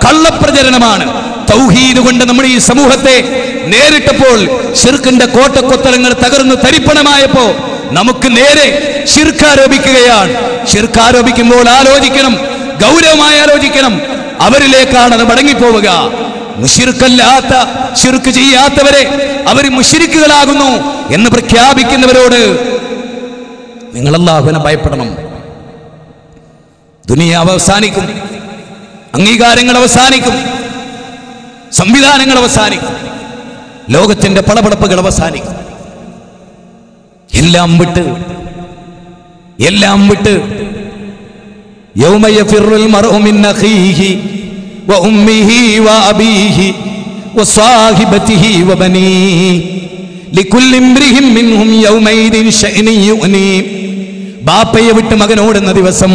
കള്ളപ്രചരണമാണ്. തൗഹീദ് കൊണ്ട് നമ്മുടെ ഈ സമൂഹത്തെ നേരിട്ടപ്പോൾ ശിർക്കിന്റെ കോട്ടക്കൊത്തളങ്ങൾ തകർന്ന് തരിപ്പണമായപ്പോ നമുക്ക് നേരെ ശിർക്കാരോപിക്കുകയാണ്. ശിർക്കാരോപിക്കുമ്പോൾ ആലോചിക്കണം, ഗൗരവമായി ആലോചിക്കണം. അവരിലേക്കാണ് അത് മടങ്ങിപ്പോവുക. മുശ്രിക്കല്ലാത്ത, ശിർക്ക് ചെയ്യാത്തവരെ അവർ മുശ്രിക്കുകളാകുന്നു എന്ന് പ്രഖ്യാപിക്കുന്നവരോട് നിങ്ങൾ അല്ലാഹുവിനെ ഭയപ്പെടണം. ദുനിയാവ് അവസാനിക്കും, അംഗീകാരങ്ങൾ അവസാനിക്കും, സംവിധാനങ്ങൾ അവസാനിക്കും, ലോകത്തിന്റെ പളപളപ്പുകൾ അവസാനിക്കും. എല്ലാം വിട്ട് യൗമ യഫിറുൽ മർഉ മിൻ അഖീഹി വഉമ്മിഹി വഅബീഹി വസാഹിബതിഹി വബനീഹി ലികുല്ലി ഇംറിഹിൻ മിൻഹും യൗമൈദിൻ ശഅ്നുൻ യുഗ്നീ. ബാപ്പയെ വിട്ട് മകൻ ഓടുന്ന ദിവസം,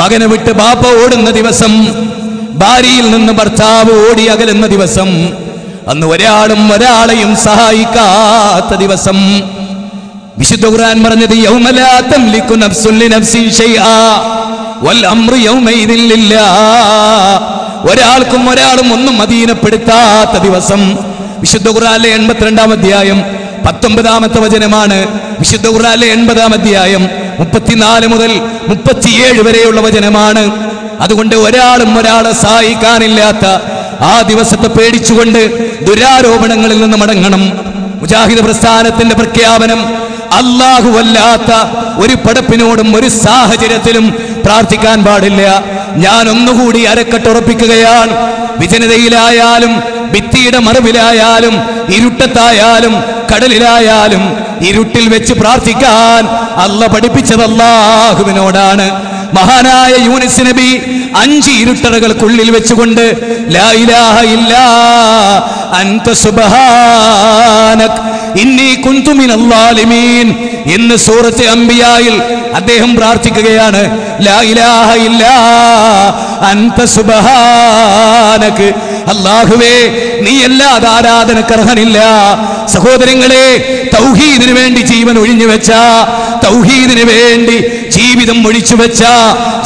മകനെ വിട്ട് ബാപ്പ ഓടുന്ന ദിവസം, ഭാര്യയിൽ നിന്ന് ഭർത്താവ് ഓടി അകലുന്ന ദിവസം, അന്ന് ഒരാളും ഒരാളെയും സഹായിക്കാത്ത ദിവസം. വിശുദ്ധ ഖുർആൻ പറഞ്ഞത് യൗമ ലാ തംലികു നഫ്സുൻ ലിനഫ്സിൻ ശൈആ വൽ അംറു യൗമൈദിൻ ലില്ലാഹ്. ഒരാൾക്കും ഒരാളും ഒന്നും അധീനപ്പെടുത്താത്ത ദിവസം. വിശുദ്ധ ഖുർആനിലെ 82-ാം അധ്യായം 19-ാമത്തെ വചനമാണ്. വിശുദ്ധ ഖുർആനിലെ 80-ാം അധ്യായം 34 മുതൽ 37 വരെയുള്ള വചനമാണ്. അതുകൊണ്ട് ഒരാളും ഒരാളെ സഹായിക്കാനില്ലാത്ത ആ ദിവസത്തെ പേടിച്ചുകൊണ്ട് ദുരാരോപണങ്ങളിൽ നിന്ന് മടങ്ങണം. മുജാഹിദ് പ്രസ്ഥാനത്തിന്റെ പ്രഖ്യാപനം, അല്ലാഹു അല്ലാത്ത ഒരു പടപ്പിനോടും ഒരു സാഹചര്യത്തിലും പ്രാർത്ഥിക്കാൻ പാടില്ല. ഞാൻ ഒന്നുകൂടി അരക്കെട്ടുറപ്പിക്കുകയാണ്. വിജനതയിലായാലും ഭിത്തിയുടെ മറവിലായാലും ഇരുട്ടത്തായാലും കടലിലായാലും ഇരുട്ടിൽ വെച്ച് പ്രാർത്ഥിക്കാൻ അല്ലാഹു പഠിപ്പിച്ചത് അല്ലാഹുവിനോടാണ്. മഹാനായ യൂനുസ് നബി 5 ഇരുട്ടറകൾക്കുള്ളിൽ വെച്ചുകൊണ്ട് ലാ ഇലാഹ ഇല്ലാ അൻത സുബ്ഹാനക് ഇന്നി കുന്തു മിനൽ ളാലിമീൻ എന്ന് സൂറത്ത് അംബിയായിൽ അദ്ദേഹം പ്രാർത്ഥിക്കുകയാണ്. ലാ ഇലാഹ ഇല്ലാ അൻത സുബ്ഹാനക്, അല്ലാഹുവേ നീ അല്ലാതെ ആരാധനക്ക് അർഹനില്ല. സഹോദരങ്ങളെ, തൗഹീദിന് വേണ്ടി ജീവൻ ഒഴിഞ്ഞു വെച്ച, തൗഹീദിന് വേണ്ടി ജീവിതം ഒഴിച്ചു വെച്ച,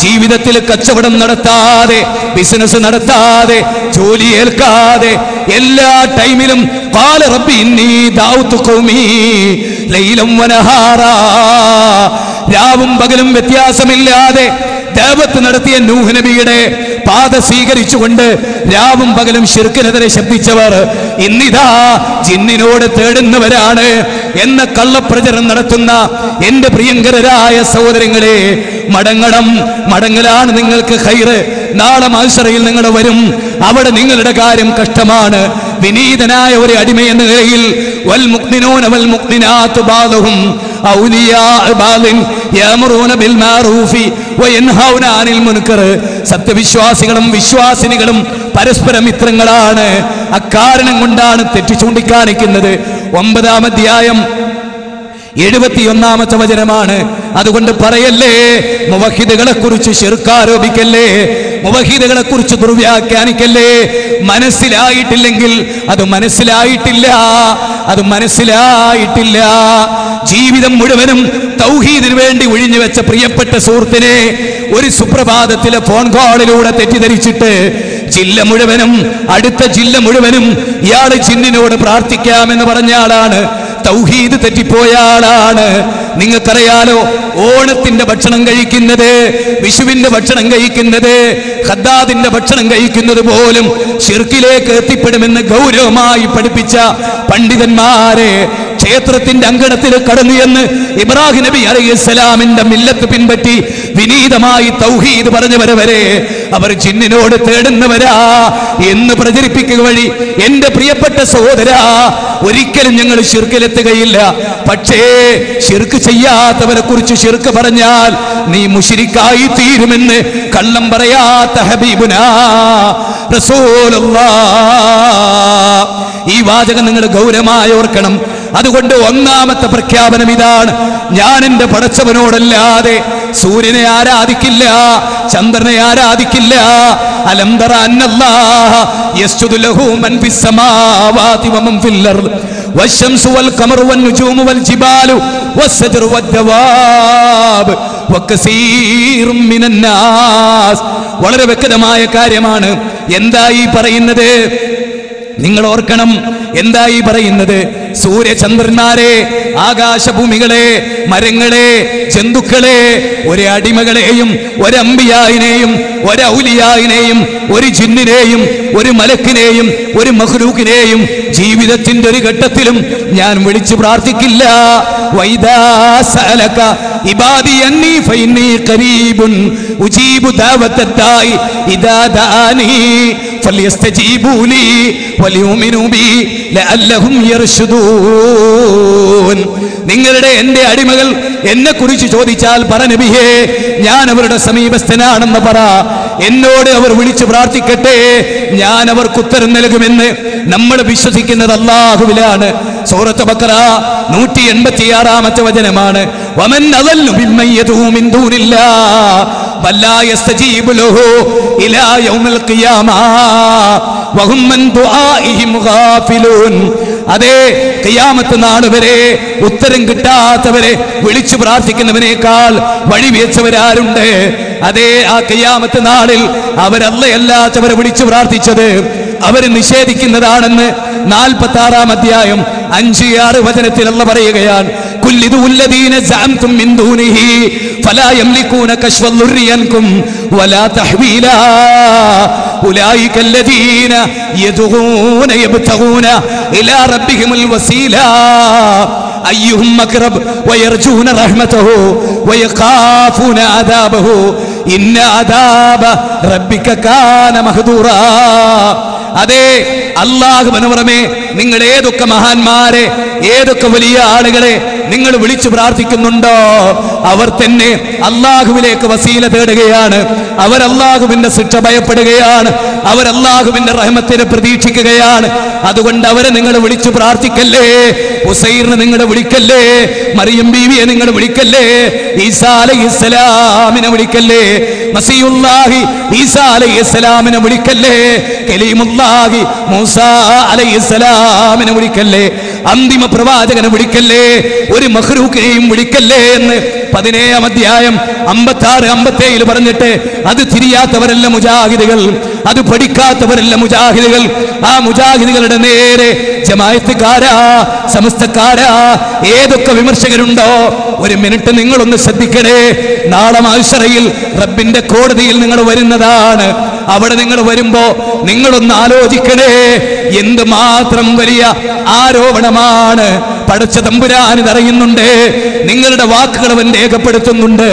ജീവിതത്തിൽ കച്ചവടം നടത്താതെ, ബിസിനസ് നടത്താതെ, ജോലി ഏൽക്കാതെ, എല്ലാ ടൈമിലും ഖാല റബ്ബി ഇന്നി ദഅഉതു ഖൗമി ലൈലൻ വനഹാറാ, രാവും പകലും വ്യത്യാസമില്ലാതെ ദഅവത്ത് നടത്തിയ നൂഹ് നബിയുടെ പാത സ്വീകരിച്ചുകൊണ്ട് രാവും പകലും ശിർക്കിനെതിരെ ശബ്ദിച്ചവർ ഇന്നിതാ ജിന്നിനോട് തേടുന്നവരാണ് എന്ന കള്ളപ്രചരണം നടത്തുന്ന എന്റെ പ്രിയങ്കരരായ സഹോദരങ്ങളെ, മടങ്ങലാണ് നിങ്ങൾക്ക് ഖൈറ്. നാളെ മഹ്ശറയിൽ നിങ്ങൾ വരും, അവിടെ നിങ്ങളുടെ കാര്യം കഷ്ടമാണ്. വിനീതനായ ഒരു അടിമ എന്ന നിലയിൽ വൽ മുഅ്മിനൂന വൽ മുഅ്മിനാത്തു ബഅദുഹും ഔലിയാഉ ബഅദിൻ യഅ്മുറൂന ബിൽ മഅറൂഫി വയൻഹൗന അനിൽ മുൻകർ, സത്യവിശ്വാസികളും വിശ്വാസിനികളും പരസ്പര മിത്രങ്ങളാണ്. അക്കാരണം കൊണ്ടാണ് തെറ്റ് ചൂണ്ടിക്കാണിക്കുന്നത്. 9-ാം അധ്യായം 71-ാമത്തെ വചനമാണ്. അതുകൊണ്ട് പറയല്ലേ, മുവഹിദുകളെ കുറിച്ച് ശിർക്കാരോപിക്കല്ലേ, മുവഹിദുകളെ കുറിച്ച് ദുർവ്യാഖ്യാനിക്കല്ലേ. മനസ്സിലായിട്ടില്ലെങ്കിൽ അത് മനസ്സിലായിട്ടില്ല, അത് മനസ്സിലായിട്ടില്ല. ജീവിതം മുഴുവനും തൗഹീദിന് വേണ്ടി ഒഴിഞ്ഞു വെച്ച പ്രിയപ്പെട്ട സുഹൃത്തിനെ ഒരു സുപ്രഭാതത്തിലെ ഫോൺ കോളിലൂടെ തെറ്റിദ്ധരിച്ചിട്ട് ജില്ല മുഴുവനും, അടുത്ത ജില്ല മുഴുവനും ഇയാള് ജിന്നിനോട് പ്രാർത്ഥിക്കാമെന്ന് പറഞ്ഞ ആളാണ്. തൗഹീദ് തെറ്റിപ്പോയ ആളാണ്. നിങ്ങൾക്കറിയാലോ, ഓണത്തിന്റെ ഭക്ഷണം കഴിക്കുന്നത്, വിഷുവിന്റെ ഭക്ഷണം കഴിക്കുന്നത്, ഖദ്ദാദിന്റെ ഭക്ഷണം കഴിക്കുന്നത് പോലും ശിർക്കിലേക്ക് എത്തിപ്പെടുമെന്ന് ഗൗരവമായി പഠിപ്പിച്ച പണ്ഡിതന്മാരെ ക്ഷേത്രത്തിന്റെ അങ്കണത്തിൽ കടന്നു എന്ന് ഇബ്രാഹിം നബി അലൈഹിസ്സലാമിന്റെ മില്ലത്ത് പിൻപറ്റി വിനീതമായി തൗഹീദ് പറഞ്ഞവരെ വരെ അവർ ജിന്നിനോട് തേടുന്നവരാ എന്ന് പ്രചരിപ്പിക്കുക വഴി എന്റെ പ്രിയപ്പെട്ട സഹോദരാ, ഒരിക്കലും ഞങ്ങൾ ശിർക്കിലെത്തുകയില്ല. പക്ഷേ ശിർക്ക് ചെയ്യാത്തവരെ കുറിച്ച് ശിർക്ക് പറഞ്ഞാൽ നീ മുശ്രിക്കായി തീരുമെന്ന് കള്ളം പറയാത്ത ഹബീബുനാ റസൂലുള്ളാഹ്. ഈ വാചകം നിങ്ങൾ ഗൗരവമായി ഓർക്കണം. അതുകൊണ്ട് 1-ാമത്തെ പ്രഖ്യാപനം ഇതാണ്: ഞാൻ എന്റെ പടച്ചവനോടല്ലാതെ സൂര്യനെ ആരാധിക്കില്ല, ചന്ദ്രനെ ആരാധിക്കില്ല. അലം തറ അന്നല്ലാഹ യസ്ജുദു ലഹു മൻ ഫിസ് സമാവാതി വമൻ ഫിൽ അർദ് വശംസു വൽ ഖമറു വൻ നുജൂമു വൽ ജിബാലു വസ്സജറു വദ്ദവാബ് വകസീറും മിനൻ നാസ്. വളരെ വ്യക്തമായ കാര്യമാണ്. എന്താ ഈ പറയുന്നത്? നിങ്ങൾ ഓർക്കണം, എന്താ ഈ പറയുന്നത്? സൂര്യചന്ദ്രന്മാരെ, ആകാശഭൂമികളെ, മരങ്ങളെ, ജന്തുക്കളെ, ഒരു അടിമകളെയും ഒരു അമ്പിയായിനെയും ഒരു ഔലിയായിനെയും ഒരു ജിന്നിനെയും ഒരു മലക്കിനെയും ഒരു മഖ്ലൂഖിനെയും ജീവിതത്തിന്റെ ഒരു ഘട്ടത്തിലും ഞാൻ വിളിച്ചു പ്രാർത്ഥിക്കില്ല. വൈദാ സഅലക ഇബാദി അന്നി ഫഇന്നി ഖരീബുൻ ഉജീബു ദഅവത്തദ്ദാഇ ഇദാ ദഅാനി ഫല്യസ്തജീബൂ ലി വലിയുമിനൂ ബി ലഅല്ലഹും യർശുദൂൻ. നിങ്ങളുടെ എന്റെ അടിമകൾ എന്നെ കുറിച്ച് ചോദിച്ചാൽ പറ നബിയേ, ഞാൻ അവരുടെ സമീപസ്ഥനാണെന്ന് പറ. എന്നോട് അവർ വിളിച്ചു പ്രാർത്ഥിക്കട്ടെ, ഞാൻ അവർക്ക് ഉത്തരം നൽകുമെന്ന് നമ്മൾ വിശ്വസിക്കുന്നത് അല്ലാഹുവിലാണ്. സൂറത്ത് ബഖറ 186-ാമത്തെ വചനമാണ്. വമൻ അദല്ലു മിമ്മൻ യദൂ മിൻ ദൂനില്ലാഹ് വലാ യസ്തജീബു ലഹു ഇലാ യൗമിൽ ഖിയാമ വഹും മൻ ദുആഇഹിം ഗാഫിലൂൻ. അതേ, ഖിയാമത്ത് നാൾ വരെ ഉത്തരം കിട്ടാത്തവരെ വിളിച്ചു പ്രാർത്ഥിക്കുന്നവനേക്കാൾ വഴിവെച്ചവരാരുണ്ട്? അതേ, ആ ഖിയാമത്ത് നാളിൽ അവരല്ലയല്ലാത്തവരെ വിളിച്ചു പ്രാർത്ഥിച്ചത് അവർ നിഷേധിക്കുന്നതാണെന്ന് 46-ാം അധ്യായം 5-6 വചനത്തിൽ അല്ലാഹു പറയുകയാണ്. കുല്ലിദു വല്ലദീന സഅംതും മിൻ ദൂനിഹി ഫലാ യംലികൂന കശ്ഫൽ ദുർരി അൻകും വലാ തഹ്വീലാ ഉലൈക അല്ലദീന യദ്ഊന യബ്തഗൂന ഇലാ റബ്ബിഹിമുൽ വസീലാ അയ്യുഹും അഖ്റബ് വയർജൂന റഹ്മതഹു വയഖാഫൂന അദാബഹു ഇന്ന അദാബ റബ്ബിക കാന മഹ്ദൂറാ. അതെ, അല്ലാഹുവിന് പുറമെ നിങ്ങൾ ഏതൊക്കെ മഹാന്മാരെ, ഏതൊക്കെ വലിയ ആളുകളെ നിങ്ങൾ വിളിച്ചു പ്രാർത്ഥിക്കുന്നുണ്ടോ അവർ തന്നെ അല്ലാഹുവിലേക്ക് വസീല തേടുകയാണ്. അവർ അല്ലാഹുവിന്റെ ശിക്ഷ ഭയപ്പെടുകയാണ്. അവർ അല്ലാഹുവിന്റെ റഹ്മത്തിനെ പ്രതീക്ഷിക്കുകയാണ്. അതുകൊണ്ട് അവരെ നിങ്ങൾ വിളിച്ചു പ്രാർത്ഥിക്കല്ലേ. ഉസൈറിനെ നിങ്ങൾ വിളിക്കല്ലേ, മറിയം ബീവിയെ നിങ്ങൾ വിളിക്കല്ലേ, ഈസാ അലൈഹിസ്സലാമിനെ വിളിക്കല്ലേ, മസീഹുല്ലാഹി ഈസാ അലൈഹിസ്സലാമിനെ വിളിക്കല്ലേ, കലീമുല്ലാഹി മൂസാ അലൈഹിസ്സലാമിനെ വിളിക്കല്ലേ, അന്തിമ പ്രവാചകനെ വിളിക്കല്ലേ, ഒരു മഖ്ലൂഖിനെയും വിളിക്കല്ലേ എന്ന് 17-ാം അധ്യായം 56-57 പറഞ്ഞിട്ട് അത് തിരിയാത്തവരല്ല മുജാഹിദുകൾ, അത് പഠിക്കാത്തവരല്ല മുജാഹിദുകൾ. ആ മുജാഹിദുകളുടെ നേരെ ജമാഅത്തുകാരാ, സമസ്തക്കാരാ, ഏതൊക്കെ വിമർശകരുണ്ടോ ഒരു മിനിറ്റ് നിങ്ങളൊന്ന് ശ്രദ്ധിക്കണേ. നാളെ മഹ്ശറയിൽ റബ്ബിന്റെ കോടതിയിൽ നിങ്ങൾ വരുന്നതാണ്. അവിടെ നിങ്ങൾ വരുമ്പോ നിങ്ങളൊന്ന് ആലോചിക്കണേ, എന്തുമാത്രം വലിയ ആരോപണമാണ് പടച്ച തമ്പുരാന് അറിയുന്നുണ്ട്. നിങ്ങളുടെ വാക്കുകൾ അവൻ രേഖപ്പെടുത്തുന്നുണ്ട്.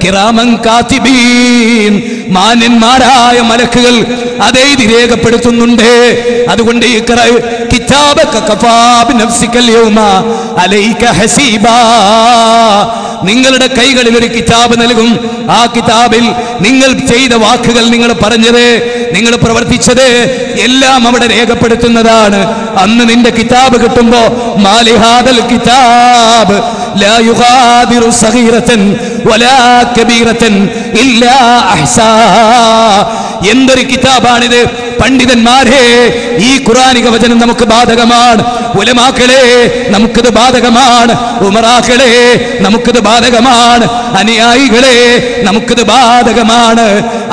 കിറാമൻ കാതിബീൻ, മാന്യന്മാരായ മലക്കുകൾ അതേ ഇത് രേഖപ്പെടുത്തുന്നുണ്ട്. അതുകൊണ്ട് ഈ കിതാബക കഫാ ബിനഫ്സികൽ യൗമ അലൈക ഹസീബാ, നിങ്ങളുടെ കൈകളിൽ ഒരു കിതാബ് നൽകും. ആ കിതാബിൽ നിങ്ങൾ ചെയ്ത വാക്കുകൾ, നിങ്ങൾ പറഞ്ഞത്, നിങ്ങൾ പ്രവർത്തിച്ചത് എല്ലാം അവിടെ രേഖപ്പെടുത്തുന്നതാണ്. അന്ന് നിന്റെ കിതാബ് കിട്ടുമ്പോ മാലിഹാദൽ കിതാബ് ലാ യുഗാദിറു സഗീറതൻ വലാ കബീറതൻ ഇല്ലാ അഹ്സാ. എന്തൊരു കിതാബാണിത് പണ്ഡിതന്മാരെ! ഈ ഖുർആനിക വചനം നമുക്ക് ബാധകമാണ്. ഉലമാക്കളെ, നമുക്കിത് ബാധകമാണ്. ഉമറാക്കളെ, നമുക്കിത് ബാധകമാണ്. അനുയായികളെ, നമുക്കിത് ബാധകമാണ്.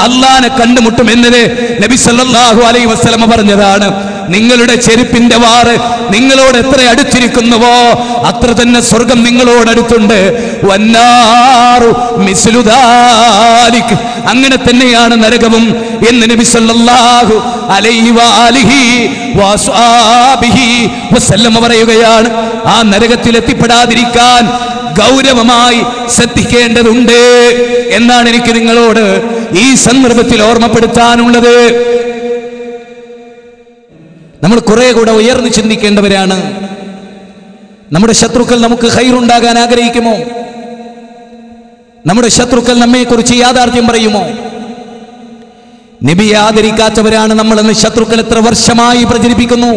അള്ളാനെ കണ്ടുമുട്ടുമെന്നത് നബി സല്ലല്ലാഹു അലൈഹി വസല്ലം പറഞ്ഞതാണ്. നിങ്ങളുടെ ചെരുപ്പിന്റെ വാറ് നിങ്ങളോട് എത്ര അടുത്തിരിക്കുന്നുവോ അത്ര തന്നെ സ്വർഗം നിങ്ങളോട് അടുത്തുണ്ട്. വന്നാറു മിസ്ലു ദാലിക്, അങ്ങനെ തന്നെയാണ് നരകവും എന്ന് നബി സല്ലല്ലാഹു അലൈഹി വആലിഹി വസ്ഹാബിഹി വസല്ലം പറയുകയാണ്. ആ നരകത്തിൽ എത്തിപ്പെടാതിരിക്കാൻ ഗൗരവമായി ശ്രദ്ധിക്കേണ്ടതുണ്ട് എന്നാണ് എനിക്ക് നിങ്ങളോട് ഈ സന്ദർഭത്തിൽ ഓർമ്മപ്പെടുത്താനുള്ളത്. നമ്മൾ കുറെ കൂടെ ഉയർന്നു ചിന്തിക്കേണ്ടവരാണ്. നമ്മുടെ ശത്രുക്കൾ നമുക്ക് ഖൈറുണ്ടാകാൻ ആഗ്രഹിക്കുമോ? നമ്മുടെ ശത്രുക്കൾ നമ്മെക്കുറിച്ച് യാഥാർത്ഥ്യം പറയുമോ? നബിയെ ആദരിക്കാത്തവരാണ് നമ്മളെന്ന് ശത്രുക്കൾ എത്ര വർഷമായി പ്രചരിപ്പിക്കുന്നു.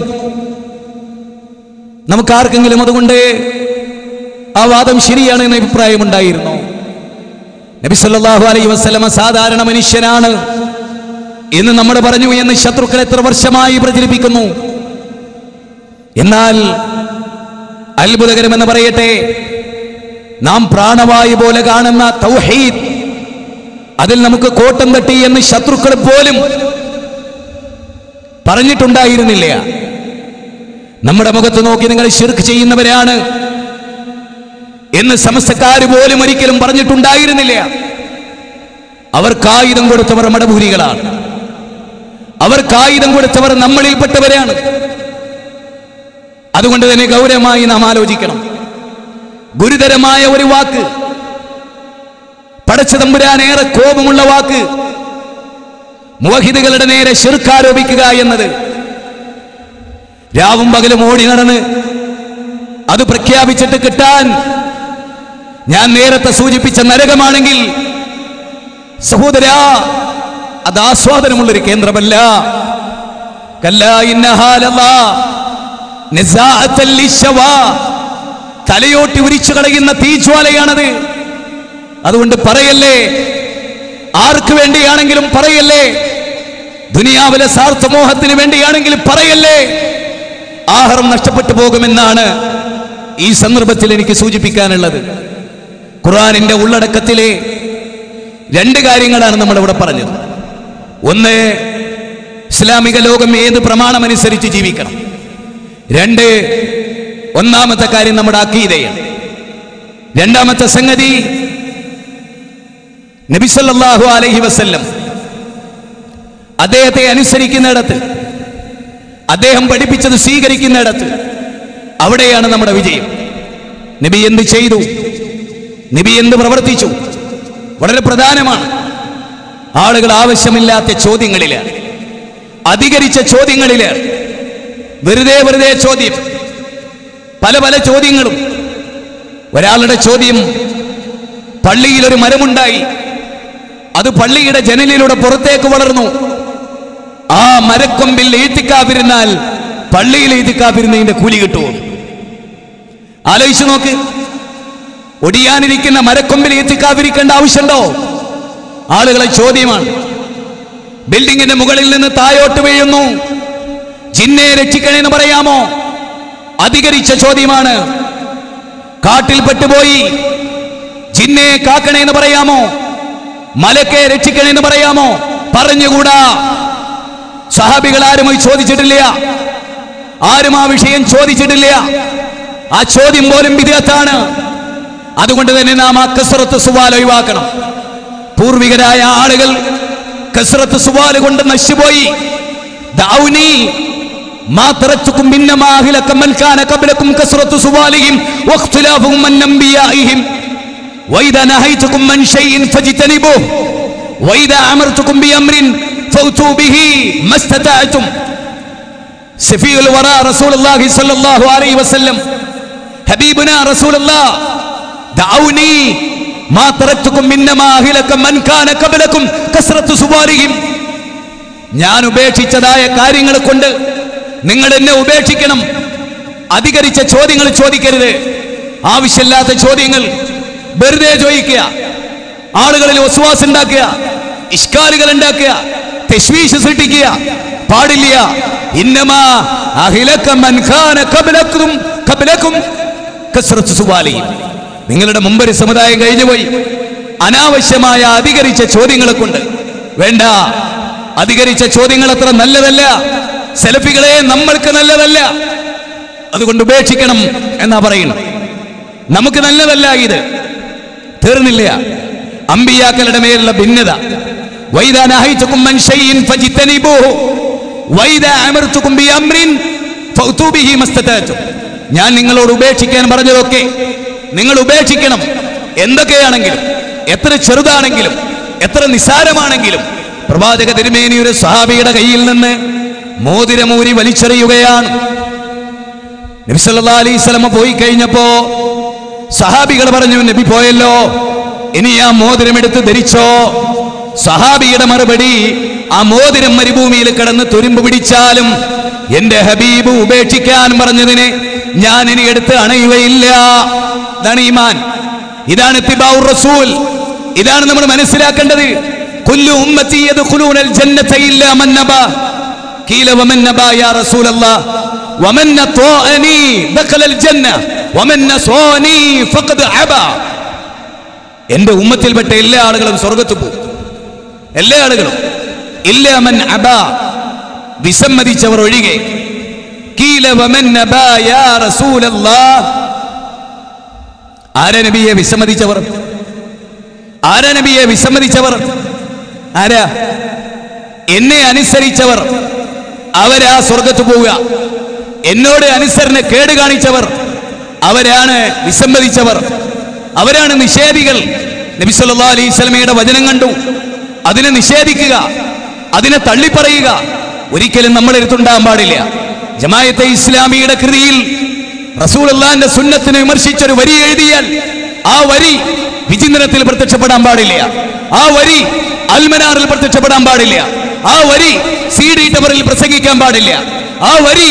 നമുക്കാർക്കെങ്കിലും അതുകൊണ്ട് ആ വാദം ശരിയാണെന്ന് അഭിപ്രായമുണ്ടായിരുന്നു? നബി സല്ലല്ലാഹു അലൈഹി വസല്ലമ സാധാരണ മനുഷ്യനാണ് എന്ന് നമ്മൾ പറഞ്ഞു എന്ന് ശത്രുക്കൾ എത്ര വർഷമായി പ്രചരിപ്പിക്കുന്നു. എന്നാൽ അത്ഭുതകരമെന്ന് പറയട്ടെ, നാം പ്രാണവായു പോലെ കാണുന്ന തൗഹീദ്, അതിൽ നമുക്ക് കോട്ടം തട്ടി എന്ന് ശത്രുക്കൾ പോലും പറഞ്ഞിട്ടുണ്ടായിരുന്നില്ല. നമ്മുടെ മുഖത്ത് നോക്കി നിങ്ങൾ ശിർക്ക് ചെയ്യുന്നവരാണ് എന്ന് സമസ്തക്കാര് പോലും ഒരിക്കലും പറഞ്ഞിട്ടുണ്ടായിരുന്നില്ല. അവർക്ക് ആയുധം കൊടുത്തവർ മടഭൂരികളാണ്. അവർക്ക് ആയുധം കൊടുത്തവർ നമ്മളിൽപ്പെട്ടവരാണ്. അതുകൊണ്ട് തന്നെ ഗൗരവമായി നാം ആലോചിക്കണം. ഗുരുതരമായ ഒരു വാക്ക്, പടച്ച തമ്പുരാനേറെ കോപമുള്ള വാക്ക്, മുവഹിദുകളുടെ നേരെ ശിർക്ക് ആരോപിക്കുക എന്നത്. രാവും പകലും ഓടി നടന്ന് അത് പ്രഖ്യാപിച്ചിട്ട് കിട്ടാൻ ഞാൻ നേരത്തെ സൂചിപ്പിച്ച നരകമാണെങ്കിൽ സഹോദരാ, അത് ആസ്വാദനമുള്ളൊരു കേന്ദ്രമല്ല. കല്ലാ ഇന്നഹാ ലല്ലാ നിസാഅത്തൻ ലിശ്ശവാ, തലയോട്ടി ഉരിച്ചു കളയുന്ന തീജ്വാലയാണത്. അതുകൊണ്ട് പറയല്ലേ, ആർക്ക് വേണ്ടിയാണെങ്കിലും പറയല്ലേ, ദുനിയാവിലെ സ്വാർത്ഥമോഹത്തിന് വേണ്ടിയാണെങ്കിലും പറയല്ലേ, ആഹാരം നഷ്ടപ്പെട്ടു പോകുമെന്നാണ് ഈ സന്ദർഭത്തിൽ എനിക്ക് സൂചിപ്പിക്കാനുള്ളത്. ഖുർആനിന്റെ ഉള്ളടക്കത്തിലെ രണ്ട് കാര്യങ്ങളാണ് നമ്മളിവിടെ പറഞ്ഞത്. ഒന്ന്, ഇസ്ലാമിക ലോകം ഏത് പ്രമാണമനുസരിച്ച് ജീവിക്കണം. രണ്ട്, ഒന്നാമത്തെ കാര്യം നമ്മുടെ അഖീദയാണ്. രണ്ടാമത്തെ സംഗതി, നബി സല്ലല്ലാഹു അലൈഹി വസല്ലം അദ്ദേഹത്തെ അനുസരിക്കുന്നിടത്ത്, അദ്ദേഹം പഠിപ്പിച്ചത് സ്വീകരിക്കുന്നിടത്ത്, അവിടെയാണ് നമ്മുടെ വിജയം. നബി എന്ത് ചെയ്തു, നബി എന്ത് പ്രവർത്തിച്ചു, വളരെ പ്രധാനമാണ്. ആളുകൾ ആവശ്യമില്ലാത്ത ചോദ്യങ്ങളില്, അധികരിച്ച ചോദ്യങ്ങളില്, വെറുതെ ചോദ്യം, പല ചോദ്യങ്ങളും. ഒരാളുടെ ചോദ്യം, പള്ളിയിൽ ഒരു മരമുണ്ടായി, അത് പള്ളിയുടെ ജനലിലൂടെ പുറത്തേക്ക് വളർന്നു. ആ മരക്കൊമ്പിൽ ഈത്തിക്കാതിരുന്നാൽ പള്ളിയിൽ ഈത്തിക്കാതിരുന്നതിന്റെ കൂലി കിട്ടുമോ? ആലോചിച്ചു നോക്ക്. ഒടിയാനിരിക്കുന്ന മരക്കൊമ്പിൽ ഈത്തിക്കാതിരിക്കേണ്ട ആവശ്യമുണ്ടോ? ആളുകളെ ചോദ്യമാണ്. ബിൽഡിങ്ങിന്റെ മുകളിൽ നിന്ന് താഴോട്ട് വീഴുന്നു, ജിന്നെ രക്ഷിക്കണേന്ന് പറയാമോ? അധികരിച്ച ചോദ്യമാണ്. കാട്ടിൽ പെട്ടുപോയി, ജിന്നെ കാക്കണേന്ന് പറയാമോ? മലക്കെ രക്ഷിക്കണേന്ന് പറയാമോ? പറഞ്ഞുകൂടാ. സഹാബികൾ ആരും ചോദിച്ചിട്ടില്ല, ആരും ആ വിഷയം ചോദിച്ചിട്ടില്ല. ആ ചോദ്യം പോലും ബിദ്അത്താണ്. അതുകൊണ്ട് തന്നെ നാം ആ കസ്റത്ത് സുവാൽ ഒഴിവാക്കണം. പൂർവികരായ ആളുകൾ കസ്റത്ത് സുവാൽ കൊണ്ട് നശിച്ചുപോയി. ദഅൗനി മാ തറക്തുകും മിന്നമാ അഹ്ലക മൻ കാന ഖബ്ലകും കസ്റത്തു സുവാലിഹിം വഖ്തിലാഫുഹും അൻ അൻബിയാഇഹിം വഇദാ നഹൈതുകും മൻ ഷൈഇൻ ഫജ്തനിബുഹു വഇദാ അമർതുകും ബിഅംരിൻ ഫൗതു ബിഹി മസ്തതഅതും. സഫീഉൽ വറാ റസൂലുള്ളാഹി സ്വല്ലല്ലാഹു അലൈഹി വസല്ലം, ഹബീബുനാ റസൂലുള്ളാഹ്, ദഅൗനി മാ തറക്തുകും മിന്നമാ അഹ്ലക മൻ കാന ഖബ്ലകും കസ്റത്തു സുവാലിഹിം. ഞാൻ ഉപേക്ഷിച്ചതായ കാര്യങ്ങൾ കൊണ്ട് നിങ്ങൾ എന്നെ ഉപേക്ഷിക്കണം. അധികരിച്ച ചോദ്യങ്ങൾ ചോദിക്കരുത്. ആവശ്യമില്ലാത്ത ചോദ്യങ്ങൾ വെറുതെ ചോദിക്കുക, ആളുകളിൽ വസ്വാസ് ഉണ്ടാക്കുക, ഇഷ്കാലുകൾ ഉണ്ടാക്കുക, തശ്വീഷ് സൃഷ്ടിക്കുക പാടില്ല. ഇന്നമാ അഹ്ലക മൻ കാന ഖബ്ലകും കസ്റത്തു സുവാലിഹിം. നിങ്ങളുടെ മുമ്പൊരു സമുദായം കഴിഞ്ഞുപോയി അനാവശ്യമായ അധികരിച്ച ചോദ്യങ്ങളെ കൊണ്ട്. വേണ്ട, അധികരിച്ച ചോദ്യങ്ങൾ അത്ര നല്ലതല്ല. സെലഫികളെ നമ്മൾക്ക് നല്ലതല്ല, അതുകൊണ്ട് ഉപേക്ഷിക്കണം എന്നാ പറയുന്നു. നമുക്ക് നല്ലതല്ല ഇത്. തീർന്നില്ല അമ്പിയാക്കളുടെ മേലുള്ള ഭിന്നത. വൈദാ നഹൈതുകും മൻ ഷൈഇൻ ഫജ്തനിബൂഹു വൈദാ അമർതുകും ബിഅംരിൻ ഫൗതു ബിഹി മസ്തതഅതും. ഞാൻ നിങ്ങളോട് ഉപേക്ഷിക്കാൻ പറഞ്ഞതൊക്കെ നിങ്ങൾ ഉപേക്ഷിക്കണം. എന്തൊക്കെയാണെങ്കിലും, എത്ര ചെറുതാണെങ്കിലും, എത്ര നിസ്സാരമാണെങ്കിലും. പ്രവാചക തിരുമേനി ഒരു സഹാബിയുടെ കയ്യിൽ നിന്ന് മോതിരമൂരി വലിച്ചെറിയുകയാണ്. നബി സല്ലല്ലാഹു അലൈഹി വസല്ലം പോയി കഴിഞ്ഞപ്പോ സഹാബികൾ പറഞ്ഞു, നബി പോയല്ലോ, ഇനി ആ മോതിരം എടുത്ത് ധരിച്ചോ. സഹാബിയുടെ മറുപടി, ആ മോതിരം മരുഭൂമിയിൽ കിടന്ന് തുരുമ്പ് പിടിച്ചാലും എന്റെ ഹബീബ് ഉപേക്ഷിക്കാൻ പറഞ്ഞതിന് ഞാൻ ഇനി എടുത്ത് അണയുകയില്ല. ഇതാണ് ഈമാൻ, ഇതാണ് ഇത്തിബാഉർ റസൂൽ. ഇതാണ് നമ്മൾ മനസ്സിലാക്കേണ്ടത്. കുല്ലു ഉമ്മത്തി യദ്ഖുലൂനൽ ജന്നത ഇല്ലാ മൻ നബാ. ഖീല വമൻ നബാ യാ റസൂലല്ലാഹ് വമൻ നതഅനി ദഖലൽ ജന്ന വമൻ നസാനി ഫഖദ് അബാ. എന്റെ ഉമ്മത്തിൽപ്പെട്ട എല്ലാ ആളുകളും സ്വർഗ്ഗത്തിൽ പോകും, എല്ലാ ആളുകളും. ഇല്ലാ മൻ അബാ, വിസമ്മതിച്ചവർ ഒഴികെ. ഖീല വമൻ നബാ യാ റസൂലല്ലാഹ്. ആരാ നബിയെ വിസമ്മതിച്ചവർ? ആരാ നബിയെ വിസമ്മതിച്ചവർ? ആരാ? എന്നെ അനുസരിച്ചവർ, അവരാ സ്വർഗത്ത് പോവുക. എന്നോട് അനുസരണ കേട് കാണിച്ചവർ, അവരാണ് വിസമ്മതിച്ചവർ, അവരാണ് നിഷേധികൾ. നബി സല്ലല്ലാഹു അലൈഹി വസല്ലമയുടെ വചനം കണ്ടു, അതിനെ നിഷേധിക്കുക, അതിനെ തള്ളിപ്പറയുക ഒരിക്കലും നമ്മുടെ അടുത്തുണ്ടാകാൻ പാടില്ല. ജമാഅത്തെ ഇസ്ലാമിയുടെ കൃതിയിൽ റസൂലുള്ളാഹിന്റെ സുന്നത്തിനെ വിമർശിച്ചൊരു വരി എഴുതിയാൽ ആ വരി വിചിന്തനത്തിൽ പ്രത്യക്ഷപ്പെടാൻ പാടില്ല. ആ വരി അൽമനാറിൽ പ്രത്യക്ഷപ്പെടാൻ പാടില്ല. ആ വരി CD ടവറിൽ പ്രസംഗിക്കാൻ പാടില്ല. ആ വരി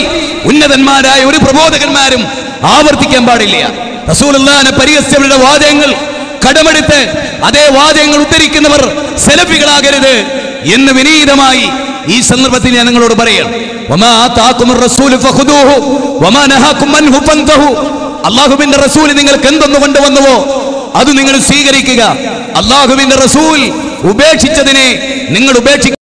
ഉന്നതന്മാരായ ഒരു പ്രബോധകന്മാരും ആവർത്തിക്കാൻ പാടില്ല. റസൂലുള്ളാഹിനെ പരിഹസിച്ചവരുടെ വാദങ്ങൾ കടമെടുത്ത് അതേ വാദങ്ങൾ ഉദ്ധരിക്കുന്നവർ സലഫികളാകരുത് എന്ന് വിനീതമായി ഈ സന്ദർഭത്തിൽ ഞാൻ നിങ്ങളോട് പറയാം. വമാ ആതാകുമുർ റസൂലു ഫഖുദൂഹു വമാ നഹാകും അൻഹു ഫൻതഹു. അല്ലാഹുവിന്റെ റസൂൽ നിങ്ങൾക്ക് എന്തൊന്നു കൊണ്ടുവന്നുവോ അത് നിങ്ങൾ സ്വീകരിക്കുക. അല്ലാഹുവിന്റെ റസൂൽ ഉപേക്ഷിച്ചതിനെ നിങ്ങൾ ഉപേക്ഷിക്കുക.